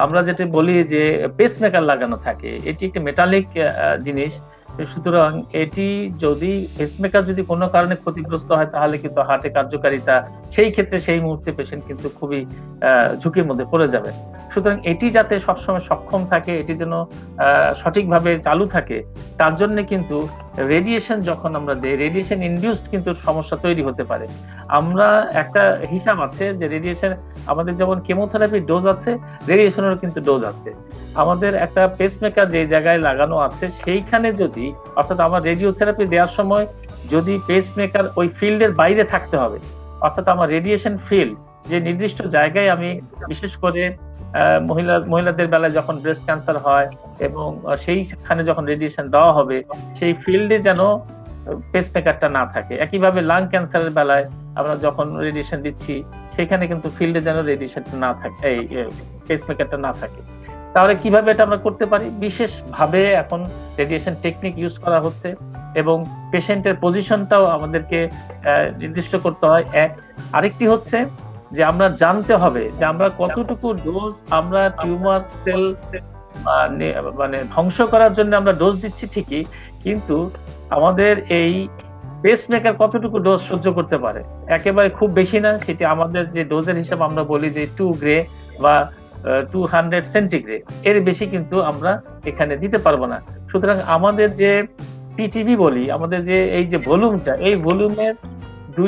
আমরা যেটা বলি যে পেসমেকার লাগানো থাকে, এটি একটি মেটালিক জিনিস, সুতরাং এটি যদি পেসমেকার যদি কোনো কারণে ক্ষতিগ্রস্ত হয় তাহলে কিন্তু হার্টের কার্যকারিতা সেই ক্ষেত্রে সেই মুহূর্তে পেশেন্ট কিন্তু খুবই ঝুঁকির মধ্যে পড়ে যাবে। সুতরাং এটি যাতে সবসময় সক্ষম থাকে, এটি যেন সঠিকভাবে চালু থাকে, তার জন্য কিন্তু রেডিয়েশন যখন আমরা দেই, রেডিয়েশন ইনডিউসড কিন্তু সমস্যা তৈরি হতে পারে। আমরা একটা হিসাব আছে যে রেডিয়েশন, আমাদের যেমন কেমোথেরাপির ডোজ আছে, রেডিয়েশনেরও কিন্তু ডোজ আছে। আমাদের একটা পেসমেকার যে জায়গায় লাগানো আছে সেইখানে যদি, অর্থাৎ আমার রেডিওথেরাপি দেওয়ার সময় যদি পেসমেকার ওই ফিল্ডের বাইরে থাকতে হবে, অর্থাৎ আমার রেডিয়েশন ফিল্ড যে নির্দিষ্ট জায়গায়, আমি বিশেষ করে মহিলাদের বেলায় যখন ব্রেস্ট ক্যান্সার হয় এবং সেইখানে যখন রেডিয়েশন দেওয়া হবে, সেই ফিল্ডে যেন পেসমেকারটা না থাকে। একইভাবে লাং ক্যান্সারের বেলায় আমরা যখন রেডিয়েশন দিচ্ছি সেখানে কিন্তু ফিল্ডে যেন রেডিয়েশনটা না থাকে, এই পেসমেকারটা না থাকে। তাহলে কিভাবে এটা আমরা করতে পারি? বিশেষভাবে এখন রেডিয়েশন টেকনিক ইউজ করা হচ্ছে এবং পেশেন্টের পজিশনটাও আমাদেরকে নির্দিষ্ট করতে হয়। আরেকটি হচ্ছে যে আমরা জানতে হবে যে আমরা কতটুকু ডোজ আমরা টিউমার সেল মানে ধ্বংস করার জন্য আমরা ডোজ দিচ্ছি ঠিকই, কিন্তু আমাদের এই পেসমেকার কতটুকু ডোজ সহ্য করতে পারে। একেবারে খুব বেশি না, সেটি আমাদের যে ডোজের হিসাব আমরা বলি যে 2 গ্রে বা 200 সেন্টিগ্রেড, এর বেশি কিন্তু আমরা এখানে দিতে পারবো না। সুতরাং আমাদের যে পিটিভি বলি, আমাদের যে এই যে ভলিউমটা, এই ভলিউমের 2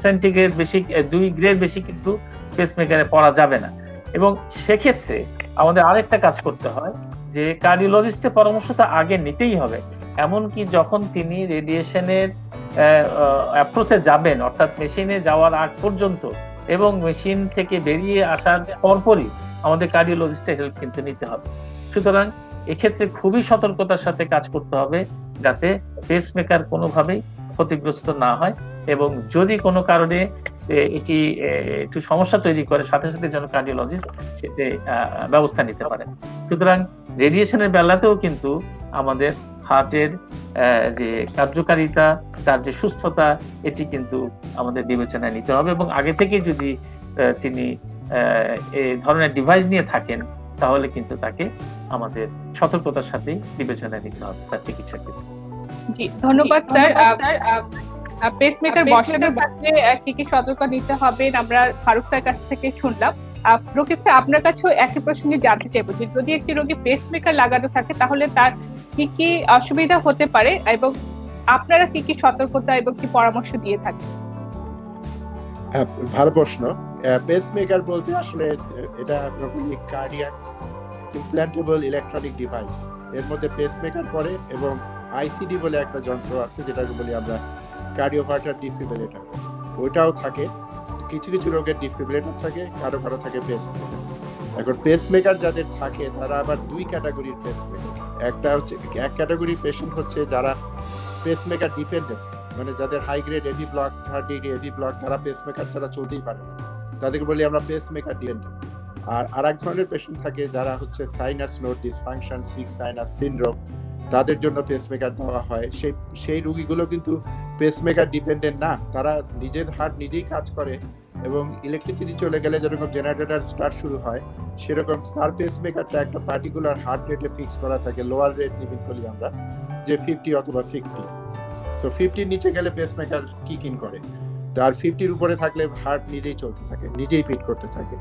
সেন্টিগ্রেড বেশি, 2 গ্রেড বেশি কিন্তু পেসমেকারে পড়া যাবে না। এবং সেক্ষেত্রে আমাদের আরেকটা কাজ করতে হয় যে কার্ডিওলজিস্টের পরামর্শটা আগে নিতেই হবে। এমনকি যখন তিনি রেডিয়েশনের অ্যাপ্রোচে যাবেন, অর্থাৎ মেশিনে যাওয়ার আগ পর্যন্ত এবং মেশিন থেকে বেরিয়ে আসার পরপরই আমাদের কার্ডিওলজিস্টের হেল্প কিন্তু নিতে হবে। সুতরাং এক্ষেত্রে খুবই সতর্কতার সাথে কাজ করতে হবে যাতে পেসমেকার কোনোভাবেই ক্ষতিগ্রস্ত না হয়, এবং যদি কোনো কারণে এটি একটু সমস্যা তৈরি করে সাথে সাথে যেন কার্ডিওলজিস্ট সেটা ব্যবস্থা নিতে পারে। সুতরাং রেডিয়েশনের বেলাতেও কিন্তু আমাদের হার্টের যে কার্যকারিতা, তার যে সুস্থতা, এটি কিন্তু আমাদের বিবেচনায় নিতে হবে। এবং আগে থেকে যদি তিনি এই ধরনের ডিভাইস নিয়ে থাকেন তাহলে কিন্তু তাকে আমাদের সতর্কতার সাথে বিবেচনায় নিতে হবে তার চিকিৎসা ক্ষেত্রে। জি, ধন্যবাদ স্যার। পেসমেকার বসানোর ক্ষেত্রে কি কি সতর্কতা নিতে হবে আমরা ফারুক স্যার কাছ থেকে শুনলাম। রকিব স্যার, আপনার কাছেও একই প্রসঙ্গে জানতে চাইবো যে যদি একটি রোগী পেসমেকার লাগানো থাকে তাহলে তার কি কি অসুবিধা হতে পারে এবং আপনারা কি কি সতর্কতা এবং কি পরামর্শ দিয়ে থাকেন? ভালো প্রশ্ন। পেসমেকার বলতে আসলে এটা কার্ডিয়াক ইমপ্ল্যান্টেবল ইলেকট্রনিক ডিভাইস, এর মধ্যে পেসমেকার পড়ে এবং আইসিডি বলে একটা যন্ত্র আছে যেটাকে বলি আমরা কার্ডিওভার্টার ডিফিব্রিলেটর, ওইটাও থাকে। কিছু কিছু রোগের ডিফিব্রিলেটর থাকে, কারো কারো থাকে পেসমেকার। এখন পেসমেকার যাদের থাকে তারা আবার 2 ক্যাটাগরির পেসমেকার। একটা হচ্ছে, এক ক্যাটাগরির পেশেন্ট হচ্ছে যারা পেসমেকার ডিপেন্ডেন্ট, মানে যাদের high grade AV block, 3rd degree AV block, তারা পেসমেকার ছাড়া চলতেই পারে না, তাদেরকে বলি আমরা পেসমেকার ডিপেন্ডেন্ট। আর আরেক ধরনের পেশেন্ট থাকে যারা হচ্ছে sinus node dysfunction, sick sinus syndrome, তাদের জন্য পেসমেকার দেওয়া হয়। সেই রোগীগুলো কিন্তু পেসমেকার ডিপেন্ডেন্ট না, তারা নিজের হার্ট নিজেই কাজ করে এবং ইলেকট্রিসিটি চলে গেলে যেরকম জেনারেটর স্টার্ট শুরু হয় সেরকম তার পেসমেকারটা একটা পার্টিকুলার হার্ট রেটে ফিক্স করা থাকে, লোয়ার রেট লিমিট বলি আমরা, যে 50 অথবা 60। সো 50 নিচে গেলে পেসমেকার কিক ইন করে, আর 50-র উপরে থাকলে হার্ট নিজেই চলতে থাকে, নিজেই বিট করতে থাকে।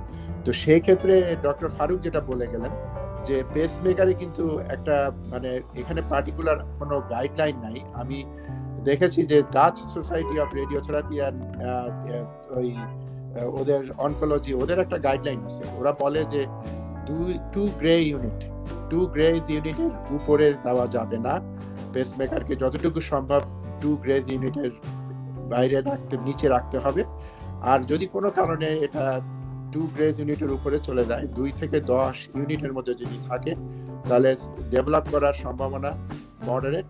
তো সেই ক্ষেত্রে ডক্টর ফারুক যেটা বলে গেলেন যে পেসমেকারে কিন্তু একটা মানে এখানে পার্টিকুলার কোনো গাইডলাইন নাই। আমি দেখেছি যে ডাচ সোসাইটি অফ রেডিওথেরাপি আর ওই ওদের অনকোলজি, ওদের একটা গাইডলাইন আছে। ওরা বলে যে 2 গ্রে ইউনিটের উপরে দেওয়া যাবে না পেসমেকারকে, যতটুকু সম্ভব 2 গ্রে ইউনিটের বাইরে নিচে রাখতে হবে। আর যদি কোনো কারণে এটা 2 গ্রে ইউনিটের উপরে চলে যায়, 2 থেকে 10 ইউনিটের মধ্যে যদি থাকে তাহলে ডেভেলপ করার সম্ভাবনা মডারেট।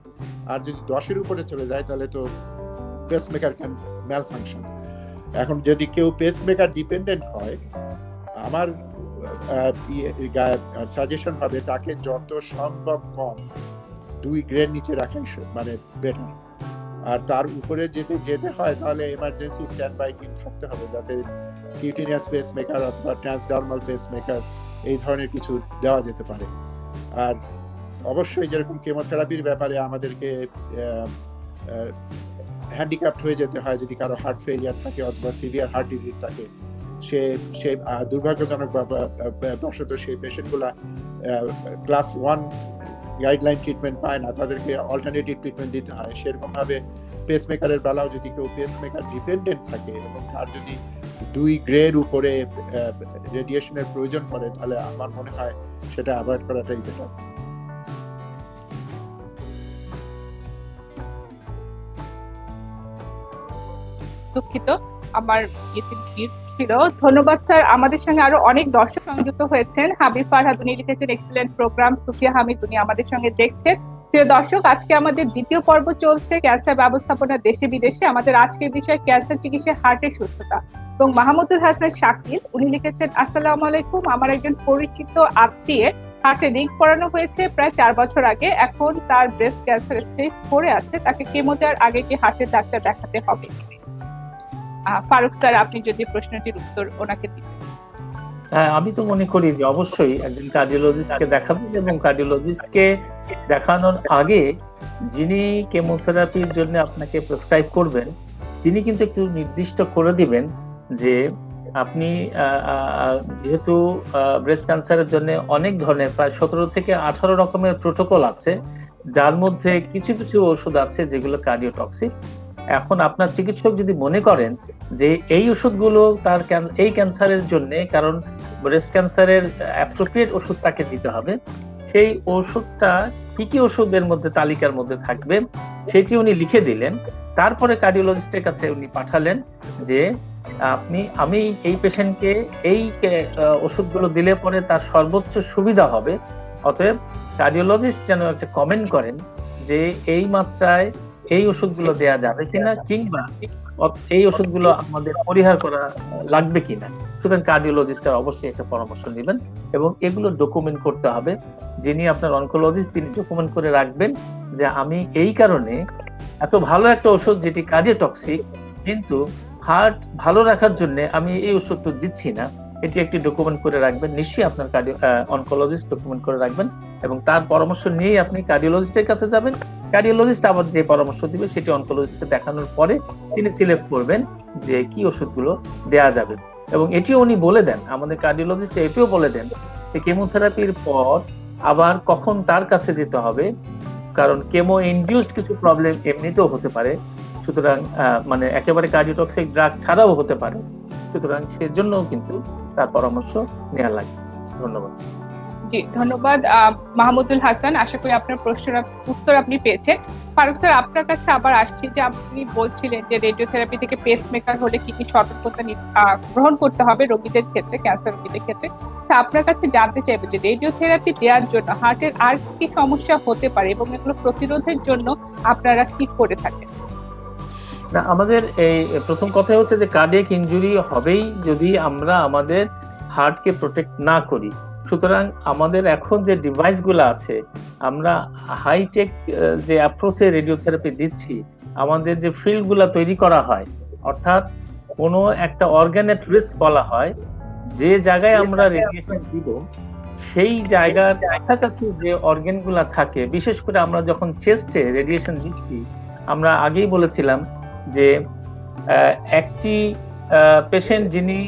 আর যদি 10-এর উপরে চলে যায় তাহলে তো পেসমেকার ক্যান ম্যাল ফাংশন। এখন যদি কেউ পেসমেকার ডিপেন্ডেন্ট হয়, আমার সাজেশন হবে তাকে যত সম্ভব কম 2 গ্রেড নিচে রাখাই মানে বেটার। আর তার উপরে যদি যেতে হয় তাহলে এমার্জেন্সি স্ট্যান্ড বাই টিম থাকতে হবে, যাতে কিউটিনিয়াস পেসমেকার অথবা ট্রান্সডার্মাল পেসমেকার এই ধরনের কিছু দেওয়া যেতে পারে। আর অবশ্যই যেরকম কেমোথেরাপির ব্যাপারে আমাদেরকে হ্যান্ডিক্যাপ্ট হয়ে যেতে হয় যদি কারো হার্ট ফেলিয়ার থাকে অথবা সিভিয়ার হার্ট ডিজিজ থাকে, সে দুর্ভাগ্যজনক বশত সেই পেশেন্টগুলা ক্লাস 1 গাইডলাইন ট্রিটমেন্ট পায় না, তাদেরকে অল্টারনেটিভ ট্রিটমেন্ট দিতে হয়। সেরকমভাবে পেসমেকারের বেলাও যদি কেউ পেসমেকার ডিপেন্ডেন্ট থাকে এবং তার যদি 2 গ্রেড উপরে রেডিয়েশনের প্রয়োজন পড়ে, তাহলে আমার মনে হয় সেটা অ্যাভয়েড করাটাই বেটার। দুঃখিত, আমার ছিল। ধন্যবাদ স্যার। আমাদের সঙ্গে আরো অনেক দর্শক সংযুক্ত হয়েছেন। হাবিব ফারহাদ উনি লিখেছেন এক্সিলেন্ট প্রোগ্রাম। সুফিয়া হামিদ উনি আমাদের সঙ্গে দেখছেন। প্রিয় দর্শক, আজকে আমাদের দ্বিতীয় পর্ব চলছে ক্যান্সার ব্যবস্থাপনা দেশে বিদেশে। আমাদের আজকের বিষয় ক্যান্সার চিকিৎসা হার্টের সুস্থতা। এবং মাহমুদুল হাসান শাকিল উনি লিখেছেন আসসালামু আলাইকুম, আমার একজন পরিচিত আত্মীয়ের হার্টে রিং করানো হয়েছে প্রায় 4 বছর আগে। এখন তার ব্রেস্ট ক্যান্সার স্টেজ 4 আছে। তাকে কেমো দেওয়ার আগে কি হার্টের ডাক্তার দেখাতে হবে? ফারুক স্যার, আপনি যদি প্রশ্নটির উত্তর ওনাকে দিতেন। হ্যাঁ, আমি তো মনে করি যে অবশ্যই একজন কার্ডিওলজিস্টকে দেখাবেন এবং কার্ডিওলজিস্টকে দেখানোর আগে যিনি কেমোথেরাপির জন্য আপনাকে প্রেসক্রাইব করবেন তিনি কিন্তু একটু নির্দিষ্ট করে দিবেন যে আপনি যেহেতু ব্রেস্ট ক্যান্সারের জন্য অনেক ধরনের প্রায় 17 থেকে 18 রকমের প্রোটোকল আছে, যার মধ্যে কিছু কিছু ওষুধ আছে যেগুলো কার্ডিওটক্সিক। এখন আপনার চিকিৎসক যদি মনে করেন যে এই ওষুধগুলো তার এই ক্যান্সারের জন্য, কারণ ব্রেস্ট ক্যান্সারের অ্যাপ্রোপ্রিয়েট ওষুধ তাকে দিতে হবে, সেই ওষুধটা কি কি ওষুধের মধ্যে তালিকার মধ্যে থাকবে সেটি উনি লিখে দিলেন। তারপরে কার্ডিওলজিস্টের কাছে উনি পাঠালেন যে আমি এই পেশেন্টকে এই ওষুধগুলো দিলে পরে তার সর্বোচ্চ সুবিধা হবে। অতএব কার্ডিওলজিস্ট যেন একটা কমেন্ট করেন যে এই মাত্রায় এই ওষুধগুলো দেয়া যাবে কিনা, কিংবা এই ওষুধগুলো আমাদের পরিহার করা লাগবে কিনা। সুতরাং কার্ডিওলজিস্টরা অবশ্যই একটা পরামর্শ নেবেন এবং এগুলো ডকুমেন্ট করতে হবে। যিনি আপনার অনকোলজিস্ট তিনি ডকুমেন্ট করে রাখবেন যে আমি এই কারণে এত ভালো একটা ওষুধ যেটি কার্ডিওটক্সিক, কিন্তু হার্ট ভালো রাখার জন্য আমি এই ওষুধটা দিচ্ছি না, এটি একটি ডকুমেন্ট করে রাখবেন। নিশ্চয়ই আপনার অনকোলজিস্ট ডকুমেন্ট করে রাখবেন এবং তার পরামর্শ নিয়ে আপনি কার্ডিওলজিস্টের কাছে যাবেন। কার্ডিওলজিস্ট আবার যে পরামর্শ দিবে সেটি অনকোলজিস্টকে দেখানোর পরে তিনি সিলেক্ট করবেন যে কি ওষুধগুলো দেয়া যাবে। এবং এটিও উনি বলে দেন, আমাদের কার্ডিওলজিস্ট এটিও বলে দেন যে কেমোথেরাপির পর আবার কখন তার কাছে যেতে হবে, কারণ কেমো ইনডিউসড কিছু প্রবলেম এমনিতেও হতে পারে। সুতরাং মানে একেবারে কার্ডিওটক্সিক ড্রাগ ছাড়াও হতে পারে। সুতরাং সেজন্য কিন্তু তার পরামর্শ নেওয়া লাগে। ধন্যবাদ। জি, ধন্যবাদ মাহমুদুল হাসান। আশা করি আপনার প্রশ্নের উত্তর আপনি পেয়েছেন। ফারুক স্যার, আপনার কাছে আবার আসছি যে আপনি বলছিলেন যে রেডিওথেরাপি থেকে পেসমেকার হলে কি কি সতর্কতা গ্রহণ করতে হবে রোগীদের ক্ষেত্রে, ক্যান্সার রোগীদের ক্ষেত্রে। আপনার কাছে জানতে চাইবো যে রেডিওথেরাপি দেওয়ার জন্য হার্টের আর কি সমস্যা হতে পারে এবং এগুলো প্রতিরোধের জন্য আপনারা কি করে থাকেন? না, আমাদের এই প্রথম কথা হচ্ছে যে কার্ডিয়াক ইনজুরি হবেই যদি আমরা আমাদের হার্টকে প্রোটেক্ট না করি। সুতরাং আমাদের এখন যে ডিভাইসগুলো আছে, আমরা হাইটেক যে অ্যাপ্রোচে রেডিওথেরাপি দিচ্ছি, আমাদের যে ফিল্ডগুলো তৈরি করা হয়, অর্থাৎ কোনো একটা অর্গানের রিস্ক বলা হয়, যে জায়গায় আমরা রেডিয়েশন দিব সেই জায়গার কাছাকাছি যে অর্গানগুলা থাকে, বিশেষ করে আমরা যখন চেস্টে রেডিয়েশন দিচ্ছি, আমরা আগেই বলেছিলাম যে একটি পেশেন্ট যিনি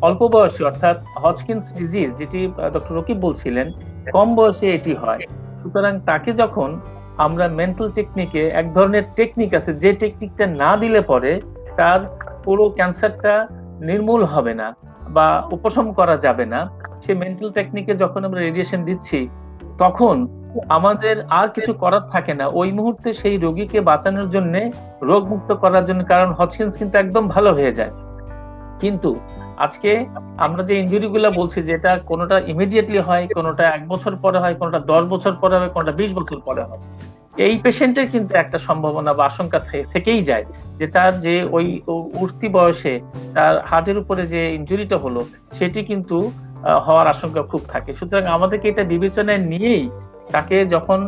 অল্প বয়সী, অর্থাৎ হজকিন্স ডিজিজ, যেটি ডক্টর রকিব বলছিলেন, কম বয়সে এটি হয়। সুতরাং তাকে যখন আমরা মেন্টাল টেকনিকে, এক ধরনের টেকনিক আছে যে টেকনিকটা না দিলে পরে তার পুরো ক্যান্সারটা নির্মূল হবে না বা উপশম করা যাবে না, সে মেন্টাল টেকনিকে যখন আমরা রেডিয়েশন দিচ্ছি তখন আমাদের আর কিছু করার থাকে না ওই মুহূর্তে সেই রোগীকে বাঁচানোর জন্য, রোগ মুক্ত করার জন্য, কারণ হজকিন্স কিন্তু একদম ভালো হয়ে যায়। কিন্তু আজকে আমরা যে ইনজুরি গুলা বলছি, যেটা কোনোটা ইমিডিয়েটলি হয়, কোনোটা 1 বছর পরে হয়, কোনোটা 10 বছর পরে হয়, কোনোটা 20 বছর পরে হয়, এই পেশেন্টের কিন্তু একটা সম্ভাবনা বা আশঙ্কা থেকেই যায় যে তার যে ওই উঠতি বয়সে তার হার্টের উপরে যে ইনজুরিটা হলো সেটি কিন্তু হওয়ার আশঙ্কা খুব থাকে। সুতরাং আমাদেরকে এটা বিবেচনায় নিয়েই তাকে যখন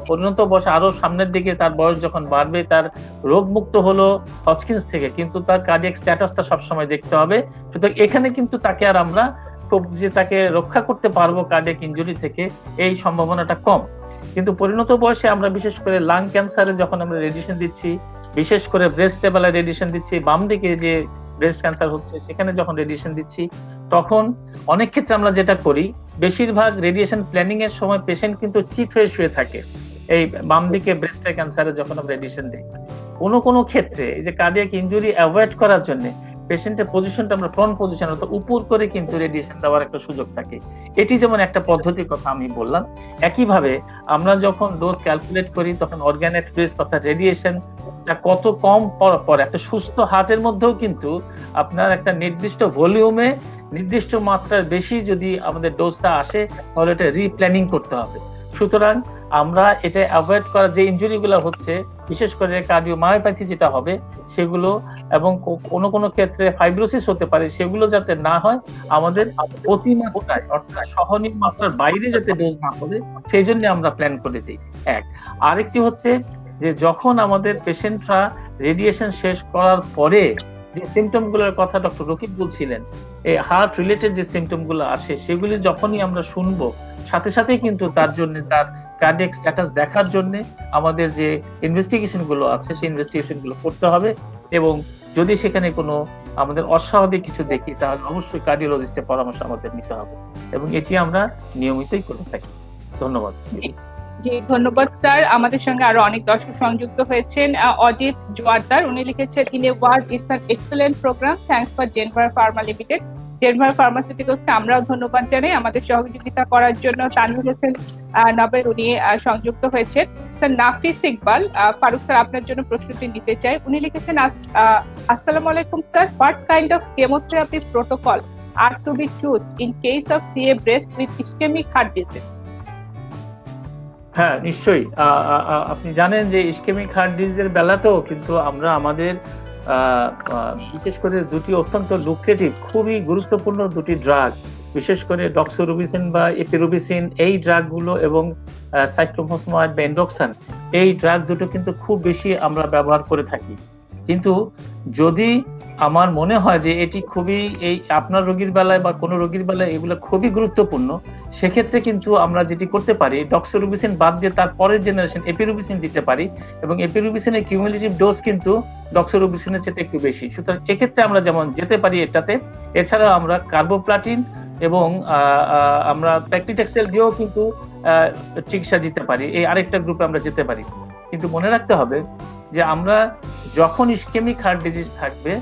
পরিণত বয়স আরো সামনের দিকে তার বয়স যখন বাড়বে, তার রোগ মুক্ত হলো হজকিন্স থেকে, কিন্তু তার কার্ডিয়াক স্ট্যাটাসটা সবসময় দেখতে হবে। সুতরাং এখানে কিন্তু তাকে আর আমরা খুব যে তাকে রক্ষা করতে পারবো কার্ডিয়াক ইনজুরি থেকে, এই সম্ভাবনাটা কম। কিন্তু পরিণত বয়সে আমরা বিশেষ করে লাং ক্যান্সারে যখন আমরা রেডিয়েশন দিচ্ছি, বিশেষ করে ব্রেস্ট বেলায় রেডিয়েশন দিচ্ছি, বাম দিকে যে ব্রেস্ট ক্যান্সার হচ্ছে সেখানে যখন রেডিয়েশন দিচ্ছি, তখন অনেক ক্ষেত্রে আমরা যেটা করি, বেশিরভাগ রেডিয়েশন প্ল্যানিং এর সময় পেশেন্ট কিন্তু চিত হয়ে শুয়ে থাকে এই বাম দিকে ব্রেস্টের ক্যান্সারে যখন আমরা রেডিয়েশন দিই। কোনো ক্ষেত্রে এই যে কার্ডিয়াক ইনজুরি অ্যাভয়েড করার জন্য পেশেন্টের পজিশনটা আমরা ফ্রন্ট পজিশন অর্থাৎ উপর করে কিন্তু রেডিয়েশন দেওয়ার একটা সুযোগ থাকে। এটি যেমন একটা পদ্ধতির কথা আমি বললাম। একইভাবে আমরা যখন ডোজ ক্যালকুলেট করি তখন অর্গানেট রিস্ক অর্থাৎ রেডিয়েশন কত কম পর একটা সুস্থ হার্টের মধ্যেও কিন্তু আপনার একটা নির্দিষ্ট ভলিউমে নির্দিষ্ট মাত্রার বেশি যদি আমাদের ডোজটা আসে তাহলে এটা রিপ্ল্যানিং করতে হবে। সুতরাং আমরা এটা অ্যাভয়েড করার যে ইনজুরিগুলো হচ্ছে, বিশেষ করে কার্ডিওমায়োপ্যাথি যেটা হবে সেগুলো, এবং কোনো ক্ষেত্রে ফাইব্রোসিস হতে পারে, সেগুলো যাতে না হয়, আমাদের অতিমাত্রায় অর্থাৎ সহনীয় মাত্রার বাইরে যাতে ডোজ না পড়ে সেই জন্য আমরা প্ল্যান করে দিই। আরেকটি হচ্ছে যে যখন আমাদের পেশেন্টরা রেডিয়েশন শেষ করার পরে যে সিমটম গুলোর কথা ডক্টর রকিব বলছিলেন, এই হার্ট রিলেটেড যে সিমটম গুলো আসে সেগুলি যখনই আমরা শুনবো, সাথে সাথে কিন্তু তার জন্য তার কার্ডিয়াক স্ট্যাটাস দেখার জন্য আমাদের যে ইনভেস্টিগেশন গুলো আছে সেই ইনভেস্টিগেশন গুলো করতে হবে, এবং যদি সেখানে কোনো আমাদের অস্বাভাবিক কিছু দেখি তাহলে অবশ্যই কার্ডিওলজিস্টের পরামর্শ আমাদের নিতে হবে, এবং এটি আমরা নিয়মিতই করে থাকি। ধন্যবাদ। জি ধন্যবাদ স্যার। আমাদের সঙ্গে আরো অনেক দর্শক সংযুক্ত হয়েছেন। অজিত জোয়ারদার, উনি লিখেছেন, in a word it's an excellent programme, thanks for Genvar pharma limited. জেনভার ফার্মাসিউটিক্যালসকে আমরাও ধন্যবাদ জানাই আমাদের সহযোগিতা করার জন্য। তানভীর হোসেন নবেল উনি সংযুক্ত হয়েছেন। স্যার নাফিস ইকবাল, ফারুক স্যার আপনার জন্য প্রশ্নটি নিতে চাই। উনি লিখেছেন, আসসালামু আলাইকুম sir, what kind of chemotherapy protocol are to be choose in case of CA breast with ischemic heart disease? হ্যাঁ, নিশ্চয়ই। আপনি জানেন যে ইসকেমিক হার্ট ডিজিজের বেলাতেও কিন্তু আমরা আমাদের বিশেষ করে দুটি অত্যন্ত লুক্রেটিভ, খুবই গুরুত্বপূর্ণ দুটি ড্রাগ, বিশেষ করে ডক্সোরুবিসিন বা এপিরুবিসিন, এই ড্রাগগুলো, এবং সাইক্লোফসফেনাইড বা এন্ডোক্সান, এই ড্রাগ দুটো কিন্তু খুব বেশি আমরা ব্যবহার করে থাকি। কিন্তু যদি আমার মনে হয় যে এটি খুবই, এই আপনার রোগীর বেলায় বা কোনো রোগীর বেলায় এগুলো খুবই গুরুত্বপূর্ণ, সেক্ষেত্রে কিন্তু আমরা যেটি করতে পারি, ডক্সোরুবিসিন বাদ দিয়ে তার পরের জেনারেশন এপিরুবিসিন দিতে পারি, এবং এপিরুবিসিনের কিউমুলেটিভ ডোজ কিন্তু ডক্সোরুবিসিনের চেয়ে একটু বেশি। সুতরাং এক্ষেত্রে আমরা যেমন যেতে পারি এটাতে। এছাড়াও আমরা কার্বোপ্লাটিন এবং আমরা প্যাক্লিটেক্সেল দিয়েও কিন্তু চিকিৎসা দিতে পারি, এই আরেকটা গ্রুপে আমরা যেতে পারি। কিন্তু মনে রাখতে হবে যে আমরা যখন ইসকেমিক হার্ট ডিজিজ থাকবে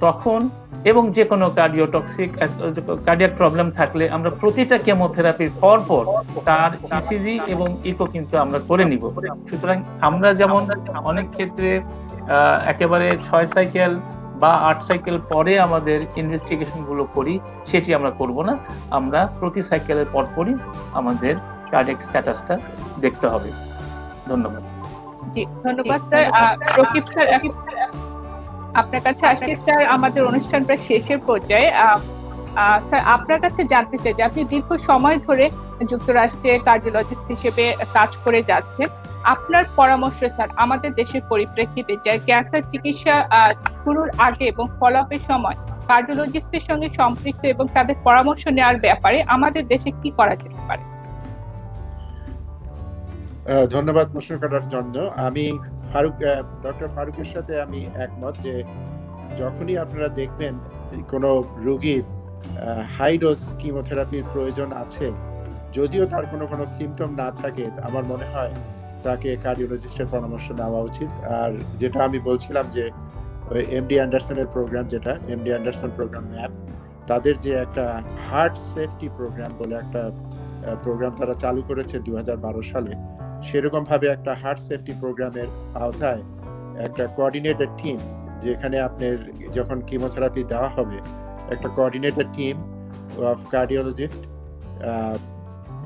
তখন, এবং যে কোনো কার্ডিয়াক প্রবলেম থাকলে, আমরা প্রতিটা কেমোথেরাপির পর তার ইসিজি এবং ইকো কিন্তু আমরা করে নিব। সুতরাং আমরা যেমন অনেক ক্ষেত্রে একেবারে 6 সাইকেল বা 8 সাইকেল পরে আমাদের ইনভেস্টিগেশন গুলো করি, সেটি আমরা করব না। আমরা প্রতি সাইকেলের পরপরই আমাদের কার্ডিয়াক স্ট্যাটাসটা দেখতে হবে। ধন্যবাদ। জি ধন্যবাদ স্যার। রকিব স্যার, আপনার কাছে আসছি স্যার, আমাদের অনুষ্ঠান প্রায় শেষের পর্যায়ে। স্যার আপনার কাছে জানতে চাই যে আপনি দীর্ঘ সময় ধরে যুক্তরাষ্ট্রে কার্ডিওলজিস্ট হিসেবে কাজ করে যাচ্ছেন, আপনার পরামর্শ স্যার আমাদের দেশের পরিপ্রেক্ষিতে যে ক্যান্সার চিকিৎসা শুরুর আগে এবং ফলো আপের সময় কার্ডিওলজিস্টের সঙ্গে সম্পৃক্ত এবং তাদের পরামর্শ নেওয়ার ব্যাপারে আমাদের দেশে কি করা যেতে পারে? ধন্যবাদ প্রশ্ন করার জন্য। আমি ডক্টর ফারুকের সাথে আমি একমত যে যখনই আপনারা দেখবেন কোনো রোগীর হাই ডোজ কিমোথেরাপির প্রয়োজন আছে, যদিও তার কোনো সিমটম না থাকে, আমার মনে হয় তাকে কার্ডিওলজিস্টের পরামর্শ নেওয়া উচিত। আর যেটা আমি বলছিলাম যে এমডি অ্যান্ডারসনের প্রোগ্রাম, যেটা এমডি অ্যান্ডারসন প্রোগ্রাম ম্যাপ, তাদের যে একটা হার্ট সেফটি প্রোগ্রাম বলে একটা প্রোগ্রাম তারা চালু করেছে 2012 সালে, সেরকম ভাবে একটা হার্ট সেফটি প্রোগ্রামের আওতায় একটা কোঅর্ডিনেটেড টিম, যেখানে আপনার যখন কিমোথেরাপি দেওয়া হবে একটা coordinated team of cardiologist,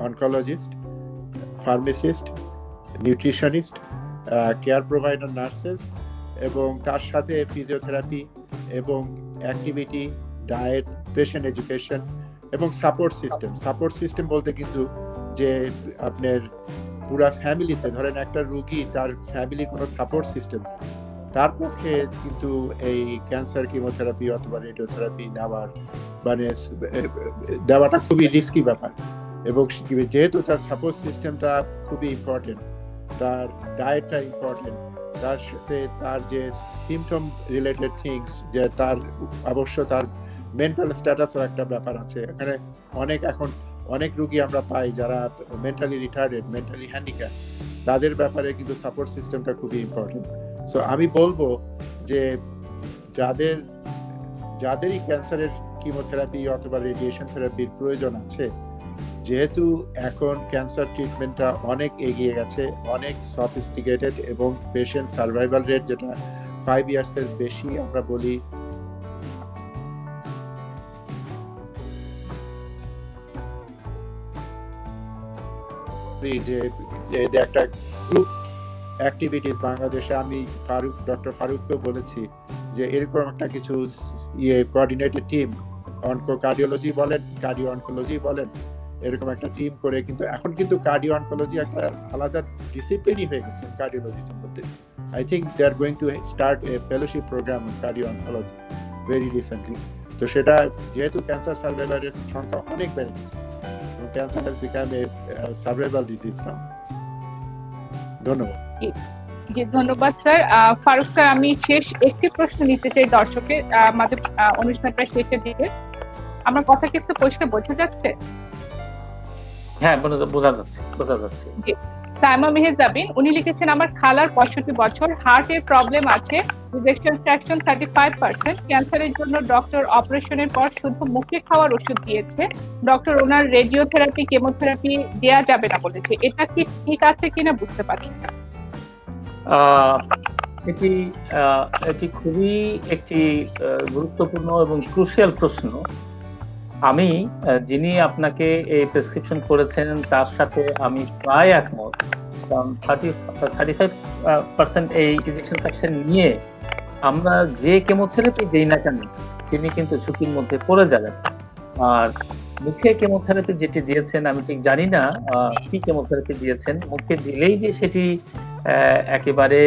oncologist, pharmacist, nutritionist, care provider, nurses, এবং তার সাথে ফিজিওথেরাপি এবং অ্যাক্টিভিটি, ডায়েট, পেশেন্ট এডুকেশন এবং সাপোর্ট সিস্টেম বলতে কিন্তু যে আপনার পুরা ফ্যামিলিতে, ধরেন একটা রোগী তার ফ্যামিলি কোনো সাপোর্ট সিস্টেম, তার পক্ষে কিন্তু এই ক্যান্সার কিমোথেরাপি অথবা রেডিওথেরাপি দেওয়াটা খুবই রিস্কি ব্যাপার। এবং যেহেতু তার সাপোর্ট সিস্টেমটা খুবই ইম্পর্টেন্ট, তার ডায়েটটা ইম্পর্টেন্ট, তার সাথে তার যে সিমটম রিলেটেড থিংস, যে তার অবশ্য তার মেন্টাল স্ট্যাটাসও একটা ব্যাপার আছে এখানে। অনেক রোগী আমরা পাই যারা মেন্টালি রিটার্ডেড, মেন্টালি হ্যান্ডিক্যাপ, তাদের ব্যাপারে কিন্তু সাপোর্ট সিস্টেমটা খুবই ইম্পর্টেন্ট। সো আমি বলবো যে যাদেরই ক্যান্সারের কিমোথেরাপি অথবা রেডিয়েশন থেরাপির প্রয়োজন আছে, যেহেতু এখন ক্যান্সার ট্রিটমেন্টটা অনেক এগিয়ে গেছে, অনেক সফিস্টিকেটেড, এবং পেশেন্ট সার্ভাইভাল রেট যেটা 5 ইয়ার্সের বেশি, আমরা বলি যে একটা গ্রুপ অ্যাক্টিভিটিস বাংলাদেশে, আমি ডক্টর ফারুককেও বলেছি যে এরকম একটা কিছু কোঅর্ডিনেটেড টিম, কার্ডিওলজি বলেন, কার্ডিও অনকোলজি বলেন, এরকম একটা টিম করে, কিন্তু এখন কিন্তু কার্ডিও অনকোলজি একটা আলাদা ডিসিপ্লিনই হয়ে গেছে কার্ডিওলজির মধ্যে। I think they are going to start a fellowship programme in cardio oncology very recently. তো সেটা যেহেতু ক্যান্সার সার্ভাইভারের সংখ্যা অনেক বেড়ে গেছে, cancer has become a survival disease now. ধন্যবাদ। জি, ধন্যবাদ স্যার। ফারুক স্যার, আমি শেষ একটি প্রশ্ন নিতে চাই দর্শকের, আমাদের অনুষ্ঠানটা শেষের দিকে। আমার কথা কি পরিষ্কার বোঝা যাচ্ছে? হ্যাঁ, বোঝা যাচ্ছে। সাইমা মেহজাবিন উনি লিখেছেন, আমার খালার 65 বছর, হার্টের প্রবলেম আছে, রিজেকশন ফ্র্যাকশন 35%। ক্যান্সারের জন্য ডক্টর অপারেশনের পর শুধু মুখে খাওয়ার ওষুধ দিয়েছে, ডক্টর ওনার রেডিওথেরাপি, কেমোথেরাপি দেয়া যাবে না বলেছে। এটা কি ঠিক আছে কিনা বুঝতে পারছি না। এটি খুবই একটি গুরুত্বপূর্ণ এবং ক্রুশিয়াল প্রশ্ন। আমি যিনি আপনাকে এই প্রেসক্রিপশন করেছেন তার সাথে আমি প্রায় একমত, কারণ 35% এই ইনজেকশন ফ্র্যাকশন নিয়ে আমরা যে কেমোথেরাপি দেই না কেন তিনি কিন্তু ঝুঁকির মধ্যে পড়ে যাবেন। আর মুখে কেমোথেরাপি যেটি দিয়েছেন, আমি ঠিক জানি না কি কেমোথেরাপি দিয়েছেন, মুখে দিলেই যে সেটি একেবারে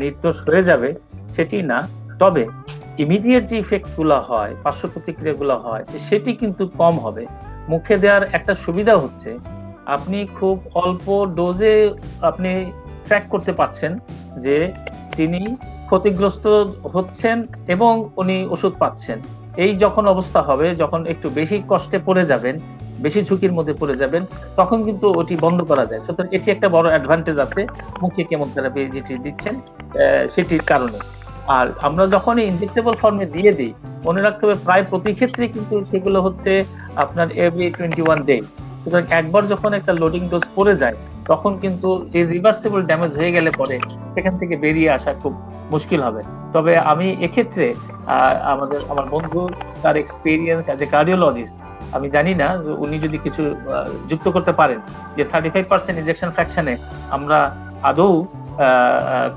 নির্দোষ হয়ে যাবে সেটি না, তবে ইমিডিয়েট যে ইফেক্ট গুলো হয়, পার্শ্ব প্রতিক্রিয়া গুলো হয়, সেটি কিন্তু কম হবে। মুখে দেওয়ার একটা সুবিধা হচ্ছে আপনি খুব অল্প ডোজে আপনি ট্র্যাক করতে পারছেন যে তিনি ক্ষতিগ্রস্ত হচ্ছেন এবং উনি ওষুধ পাচ্ছেন। এই যখন অবস্থা হবে, যখন একটু বেশি কষ্টে পড়ে যাবেন, বেশি ঝুঁকির মধ্যে পড়ে যাবেন, তখন কিন্তু ওটি বন্ধ করা যায়। সুতরাং এটি একটা বড় অ্যাডভান্টেজ আছে মুখে কেমোথেরাপি যেটি দিচ্ছেন সেটির কারণে। আর আমরা যখন ইনজেক্টেবল ফর্মে দিয়ে দিই, মনে রাখতে হবে প্রায় প্রতি ক্ষেত্রে কিন্তু সেগুলো হচ্ছে আপনার এভরি 21 ডে। সুতরাং একবার যখন একটা লোডিং ডোজ পড়ে যায়, তখন কিন্তু রিভার্সিবল ড্যামেজ হয়ে গেলে পরে সেখান থেকে বেরিয়ে আসা খুব মুশকিল হবে। তবে আমি এক্ষেত্রে আমার বন্ধু তার এক্সপিরিয়েন্স অ্যাজ এ কার্ডিওলজিস্ট, আমি জানি না উনি যদি কিছু যুক্ত করতে পারেন যে 35% ইনজেকশন ফ্র্যাকশনে আমরা আদৌ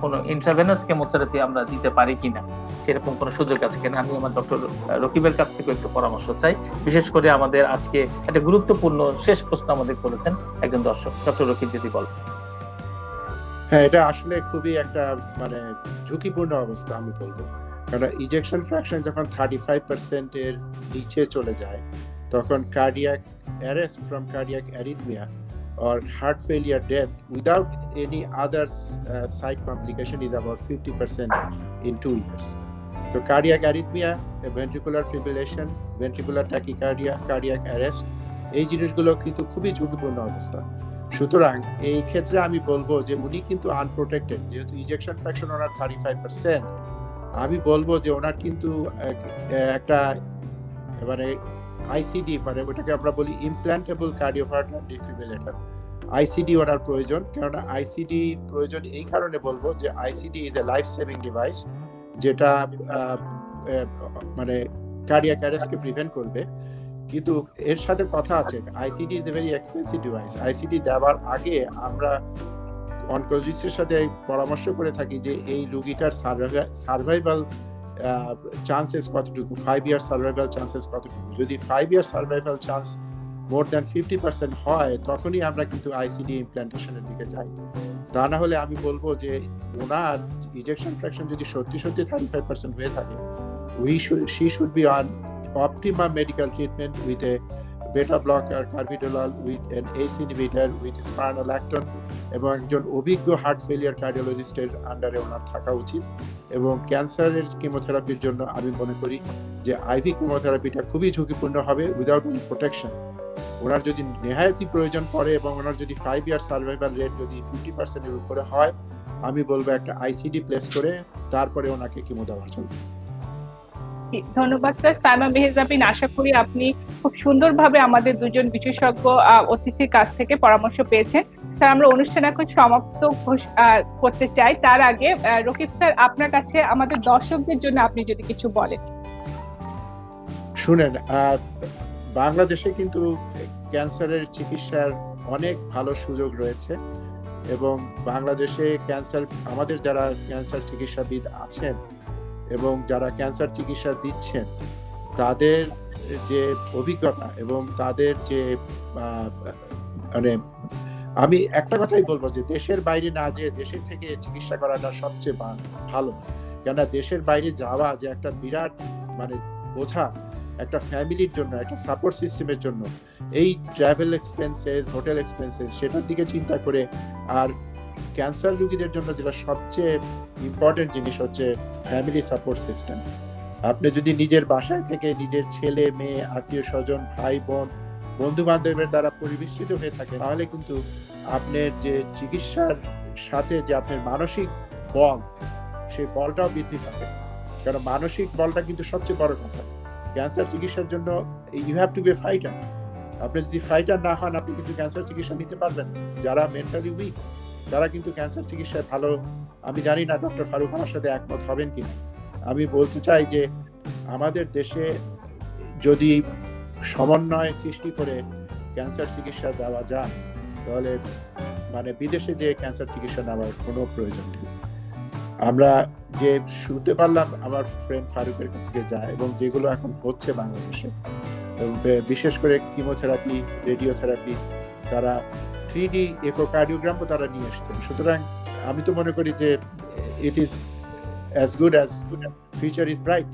কোনো ইন্ট্রাভেনাস কেমোথেরাপি আমরা দিতে পারি কিনা, সেরকম কোনো সুযোগ আছে কিনা। আমি আমার ডক্টর রকিবের কাছ থেকে একটু পরামর্শ চাই। বিশেষ করে আমাদের আজকে একটা গুরুত্বপূর্ণ শেষ প্রশ্ন আমাদের করেছেন একজন দর্শক, ডক্টর রকিব যদি বলেন। হ্যাঁ, এটা আসলে খুবই একটা মানে ঝুঁকিপূর্ণ অবস্থা আমি বলবো, কারণ ইজেকশন ফ্র্যাকশন যখন 35% এর নিচে চলে যায় তখন cardiac arrest from cardiac arrhythmia or heart failure death without any other side complication is about 50% in 2 years. So cardiac arrhythmia, ventricular fibrillation, ventricular tachycardia, cardiac arrest, এই জিনিসগুলো কিন্তু খুবই ঝুঁকিপূর্ণ অবস্থা। সুতরাং এই ক্ষেত্রে আমি বলবো যে উনি কিন্তু আনপ্রোটেক্টেড, যেহেতু ইজেকশন ফ্র্যাকশন ওনার 35%, আমি বলবো যে ওনার কিন্তু একটা মানে আইসিডি, মানে ওটাকে আমরা বলি ইমপ্ল্যান্টেবল কার্ডিওভার্টার ডিফিব্রিলেটর, আইসিডি ওনার প্রয়োজন। কেননা আইসিডি প্রয়োজন এই কারণে বলবো যে ICD is a life saving device, যেটা মানে কার্ডিয়াক অ্যারেস্টকে প্রিভেন্ট করবে। কিন্তু এর সাথে কথা আছে, ICD is a very expensive device. ICD দেওয়ার আগে আমরা অনকোলজিস্টের সাথে পরামর্শ করে থাকি যে এই রোগীটার সার্ভাইভাল চান্সেস কতটুকু, 5 ইয়ার সার্ভাইভাল চান্সেস কতটুকু। যদি 5 ইয়ার সার্ভাইভাল চান্স মোর দ্যান 50% হয় তখনই আমরা কিন্তু আইসিডি ইমপ্ল্যান্টেশনের দিকে যাই। তা না হলে আমি বলবো যে ওনার ইজেকশন ফ্র্যাকশন যদি সত্যি 35% হয়ে থাকে, she should be on optimum medical treatment with a beta blocker, carvedilol, with an ACE inhibitor, with spironolactone, এবং একজন অভিজ্ঞ হার্ট ফেলিয়ার কার্ডিওলজিস্টের আন্ডারে ওনার থাকা উচিত। এবং ক্যান্সারের কেমোথেরাপির জন্য আমি মনে করি যে আইভি কেমোথেরাপিটা খুবই ঝুঁকিপূর্ণ হবে উইদাউট এনি প্রোটেকশন। ওনার যদি নেহায়তি প্রয়োজন পড়ে এবং ওনার যদি 5 ইয়ার সার্ভাইভাল রেট যদি 50% এর উপরে হয়, আমি বলবো একটা আইসিডি প্লেস করে তারপরে ওনাকে কেমো দেওয়ার জন্য। ধন্যবাদ স্যার। সাইমা মেহজাবিন, আশা করি আপনি খুব সুন্দরভাবে আমাদের দুজন বিশেষজ্ঞ অতিথির কাছ থেকে পরামর্শ পেয়েছেন। স্যার, আমরা অনুষ্ঠান এখন সমাপ্ত করতে চাই। তার আগে রকিব স্যার, আপনার কাছে আমাদের দর্শকদের জন্য আপনি যদি কিছু বলেন। শুনেন, বাংলাদেশে কিন্তু ক্যান্সারের চিকিৎসার অনেক ভালো সুযোগ রয়েছে এবং বাংলাদেশে ক্যান্সার, আমাদের যারা ক্যান্সার চিকিৎসাবিদ আছেন এবং যারা ক্যান্সার চিকিৎসা দিচ্ছেন, তাদের যে অভিজ্ঞতা এবং তাদের যে মানে আমি একটা কথাই বলবো যে দেশের বাইরে না যেয়ে দেশের থেকে চিকিৎসা করাটা সবচেয়ে ভালো। কেননা দেশের বাইরে যাওয়া যে একটা বিরাট মানে বোঝা একটা ফ্যামিলির জন্য, একটা সাপোর্ট সিস্টেমের জন্য, এই ট্রাভেল এক্সপেন্সেস, হোটেল এক্সপেন্সেস, সেটার দিকে চিন্তা করে। আর ক্যান্সার রোগীদের জন্য যেটা সবচেয়ে ইম্পর্টেন্ট জিনিস হচ্ছে ফ্যামিলি সাপোর্ট সিস্টেম। আপনি যদি নিজের বাসায় থেকে নিজের ছেলে মেয়ে, আত্মীয় স্বজন, ভাই বোন, বন্ধু বান্ধবের দ্বারা পরিবেষ্টিত হয়ে থাকে, তাহলে কিন্তু আপনার যে চিকিৎসার সাথে যে আপনার মানসিক বল, সেই বলটাও বৃদ্ধি পাবে। কারণ মানসিক বলটা কিন্তু সবচেয়ে বড় কথা। ক্যান্সার চিকিৎসার জন্য you have to be a fighter. আপনি যদি ফাইটার না হন, আপনি কিন্তু ক্যান্সার চিকিৎসা নিতে পারবেন। যারা মেন্টালি উইক তারা কিন্তু ক্যান্সার চিকিৎসায় ভালো, আমি জানি না ডক্টর ফারুক আমার সাথে একমত হবেন কিনা। আমি বলতে চাই যে আমাদের দেশে যদি সমন্বয় সৃষ্টি করে ক্যান্সার চিকিৎসা দেওয়া যায়, তাহলে মানে বিদেশে যে ক্যান্সার চিকিৎসা নেওয়ার কোনো প্রয়োজন নেই। আমরা যে শুনতে পারলাম আমার ফ্রেন্ড ফারুকের কাছ থেকে যায়, এবং যেগুলো এখন হচ্ছে বাংলাদেশে, বিশেষ করে কিমোথেরাপি, রেডিওথেরাপি, তারা 3D একোকার্ডিওগ্রামও তারা নিয়ে এসছেন। সুতরাং আমি তো মনে করি যে it is as good as future is bright.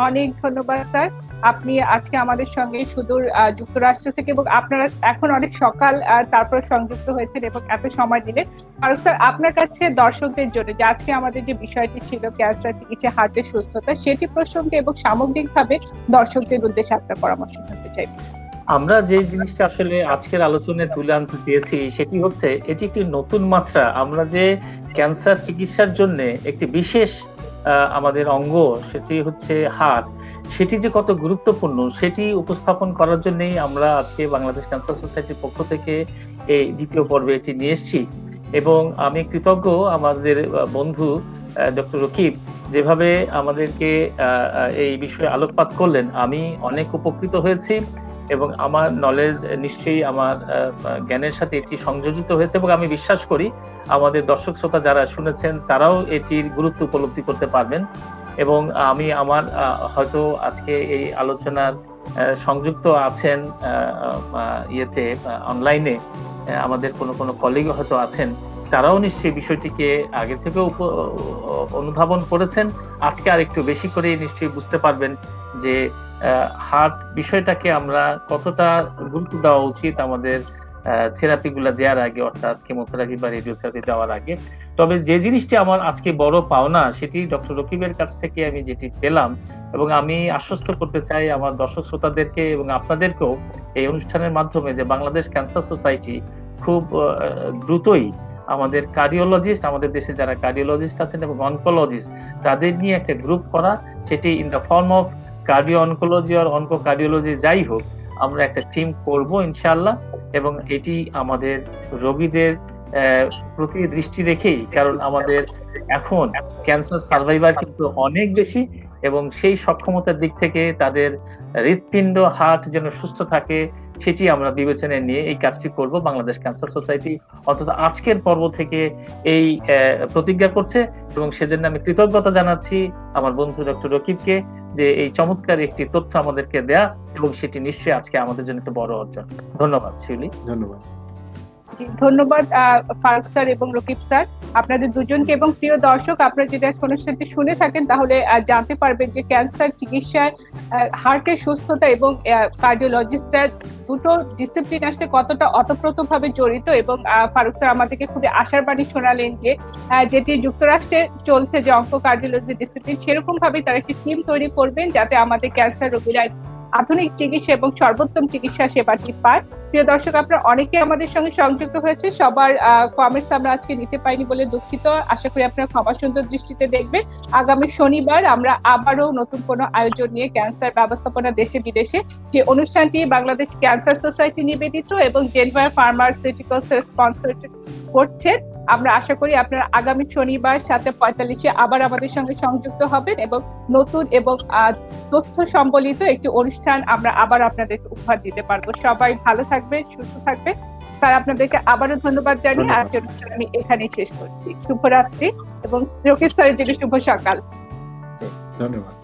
অনেক ধন্যবাদ স্যার, আপনি আজকে আমাদের সঙ্গে সুদূর যুক্তরাষ্ট্র থেকে, এবং আপনারা এখন অনেক সকাল তারপর সংযুক্ত হয়েছেন এবং এত সময় দিলেন। ফারুক স্যার, আপনার কাছে দর্শকদের জন্য যে আজকে আমাদের যে বিষয়টি ছিল ক্যান্সার চিকিৎসা, হার্টের সুস্থতা, সেটি প্রসঙ্গে এবং সামগ্রিকভাবে দর্শকদের উদ্দেশ্যে আপনার পরামর্শ শুনতে চাই। আমরা যে জিনিসটা আসলে আজকের আলোচনায় তুলে আনতে চেয়েছি সেটি হচ্ছে, এটি একটি নতুন মাত্রা। আমরা যে ক্যান্সার চিকিৎসার জন্য একটি বিশেষ আমাদের অঙ্গ, সেটি হচ্ছে হার্ট, সেটি যে কত গুরুত্বপূর্ণ সেটি উপস্থাপন করার জন্যই আমরা আজকে বাংলাদেশ ক্যান্সার সোসাইটির পক্ষ থেকে এই দ্বিতীয় পর্বে এটি নিয়ে এসেছি। এবং আমি কৃতজ্ঞ আমাদের বন্ধু ডক্টর রকিব, যেভাবে আমাদেরকে এই বিষয়ে আলোকপাত করলেন, আমি অনেক উপকৃত হয়েছি এবং আমার নলেজ নিশ্চয়ই আমার জ্ঞানের সাথে এটি সংযোজিত হয়েছে, এবং আমি বিশ্বাস করি আমাদের দর্শক শ্রোতা যারা শুনেছেন তারাও এটির গুরুত্ব উপলব্ধি করতে পারবেন। এবং আমি আমার হয়তো আজকে এই আলোচনার সংযুক্ত আছেন ইয়েতে অনলাইনে আমাদের কোনো কলিগ হয়তো আছেন, তারাও নিশ্চয়ই বিষয়টিকে আগে থেকে অনুধাবন করেছেন। আজকে আর একটু বেশি করে নিশ্চয়ই বুঝতে পারবেন যে হার্ট বিষয়টাকে আমরা কতটা গুরুত্ব দেওয়া উচিত আমাদের থেরাপি গুলা দেওয়ার আগে, অর্থাৎ কেমোথেরাপি বা রেডিওথেরাপি দেওয়ার আগে। তবে যে জিনিসটি আমার আজকে বড় পাওনা, সেটি ডক্টর রকিবের কাছ থেকে আমি যেটি পেলাম, এবং আমি আশ্বস্ত করতে চাই আমার দর্শক শ্রোতাদেরকে এবং আপনাদেরকেও এই অনুষ্ঠানের মাধ্যমে, যে বাংলাদেশ ক্যান্সার সোসাইটি খুব দ্রুতই আমাদের কার্ডিওলজিস্ট, আমাদের দেশে যারা কার্ডিওলজিস্ট আছেন এবং অনকোলজিস্ট, তাদের নিয়ে একটা গ্রুপ করা, সেটি in the form of cardio oncology আর অনকো কার্ডিওলজি, যাই হোক, আমরা একটা টিম করব ইনশাআল্লাহ। এবং এটি আমাদের রোগীদের প্রতি দৃষ্টি রেখেই, কারণ আমাদের এখন ক্যান্সার সার্ভাইভার কিন্তু অনেক বেশি, এবং সেই সক্ষমতার দিক থেকে তাদের হৃৎপিণ্ড, হার্ট যেন সুস্থ থাকে, সেটি আমরা বিবেচনায় নিয়ে এই কাজটি করব। বাংলাদেশ ক্যান্সার সোসাইটি অন্তত আজকের পর্ব থেকে এই প্রতিজ্ঞা করছে, এবং সেজন্য আমি কৃতজ্ঞতা জানাচ্ছি আমার বন্ধু ডক্টর রকিবকে, যে এই চমৎকার একটি তথ্য আমাদেরকে দেয়া, এবং সেটি নিশ্চয়ই আজকে আমাদের জন্য একটা বড় অর্জন। ধন্যবাদ শিউলি। ধন্যবাদ। ধন্যবাদ ফারুক স্যার এবং রকিব স্যার, আপনাদের দুজনকে। এবং প্রিয় দর্শক, আপনারা যদি আজকে অনুষ্ঠানটি শুনে থাকেন, তাহলে জানতে পারবেন যে ক্যান্সার চিকিৎসায় হার্টের সুস্থতা এবং কার্ডিওলজিস্টের দুটো ডিসিপ্লিন আসলে কতটা ওতপ্রোতভাবে জড়িত। এবং ফারুক স্যার আমাদেরকে খুবই আশার বাণী শোনালেন যে যেটি যুক্তরাষ্ট্রে চলছে যে অঙ্কো কার্ডিওলজি ডিসিপ্লিন, সেরকম ভাবে তারা একটি টিম তৈরি করবেন যাতে আমাদের ক্যান্সার রোগীরা আধুনিক চিকিৎসা এবং সর্বোত্তম চিকিৎসা সেবাটি পায়। প্রিয় দর্শক, আপনারা অনেকে আমাদের সঙ্গে সংযুক্ত হয়েছে, সবার কমেন্টস আমরা আজকে নিতে পারিনি বলে দুঃখিত। আশা করি আপনারা ক্ষমা সুন্দর দৃষ্টিতে দেখবেন। আগামী শনিবার আমরা আবারও নতুন কোনো আয়োজন নিয়ে, ক্যান্সার ব্যবস্থাপনা দেশে বিদেশে, যে অনুষ্ঠানটি বাংলাদেশ ক্যান্সার সোসাইটি নিবেদিত এবং জেনভার ফার্মাসিউটিক্যালস স্পন্সর করছেন, আমরা আশা করি আপনারা আগামী শনিবার 7:45-এ আবার আমাদের সঙ্গে সংযুক্ত হবেন, এবং নতুন এবং তথ্য সম্বলিত একটি অনুষ্ঠান আমরা আবার আপনাদেরকে উপহার দিতে পারবো। সবাই ভালো থাকবেন, সুস্থ থাকবেন। স্যার, আপনাদেরকে আবারও ধন্যবাদ জানিয়ে আজকের অনুষ্ঠান আমি এখানেই শেষ করছি। শুভরাত্রি, এবং রকিব স্যারের জন্য শুভ সকাল। ধন্যবাদ।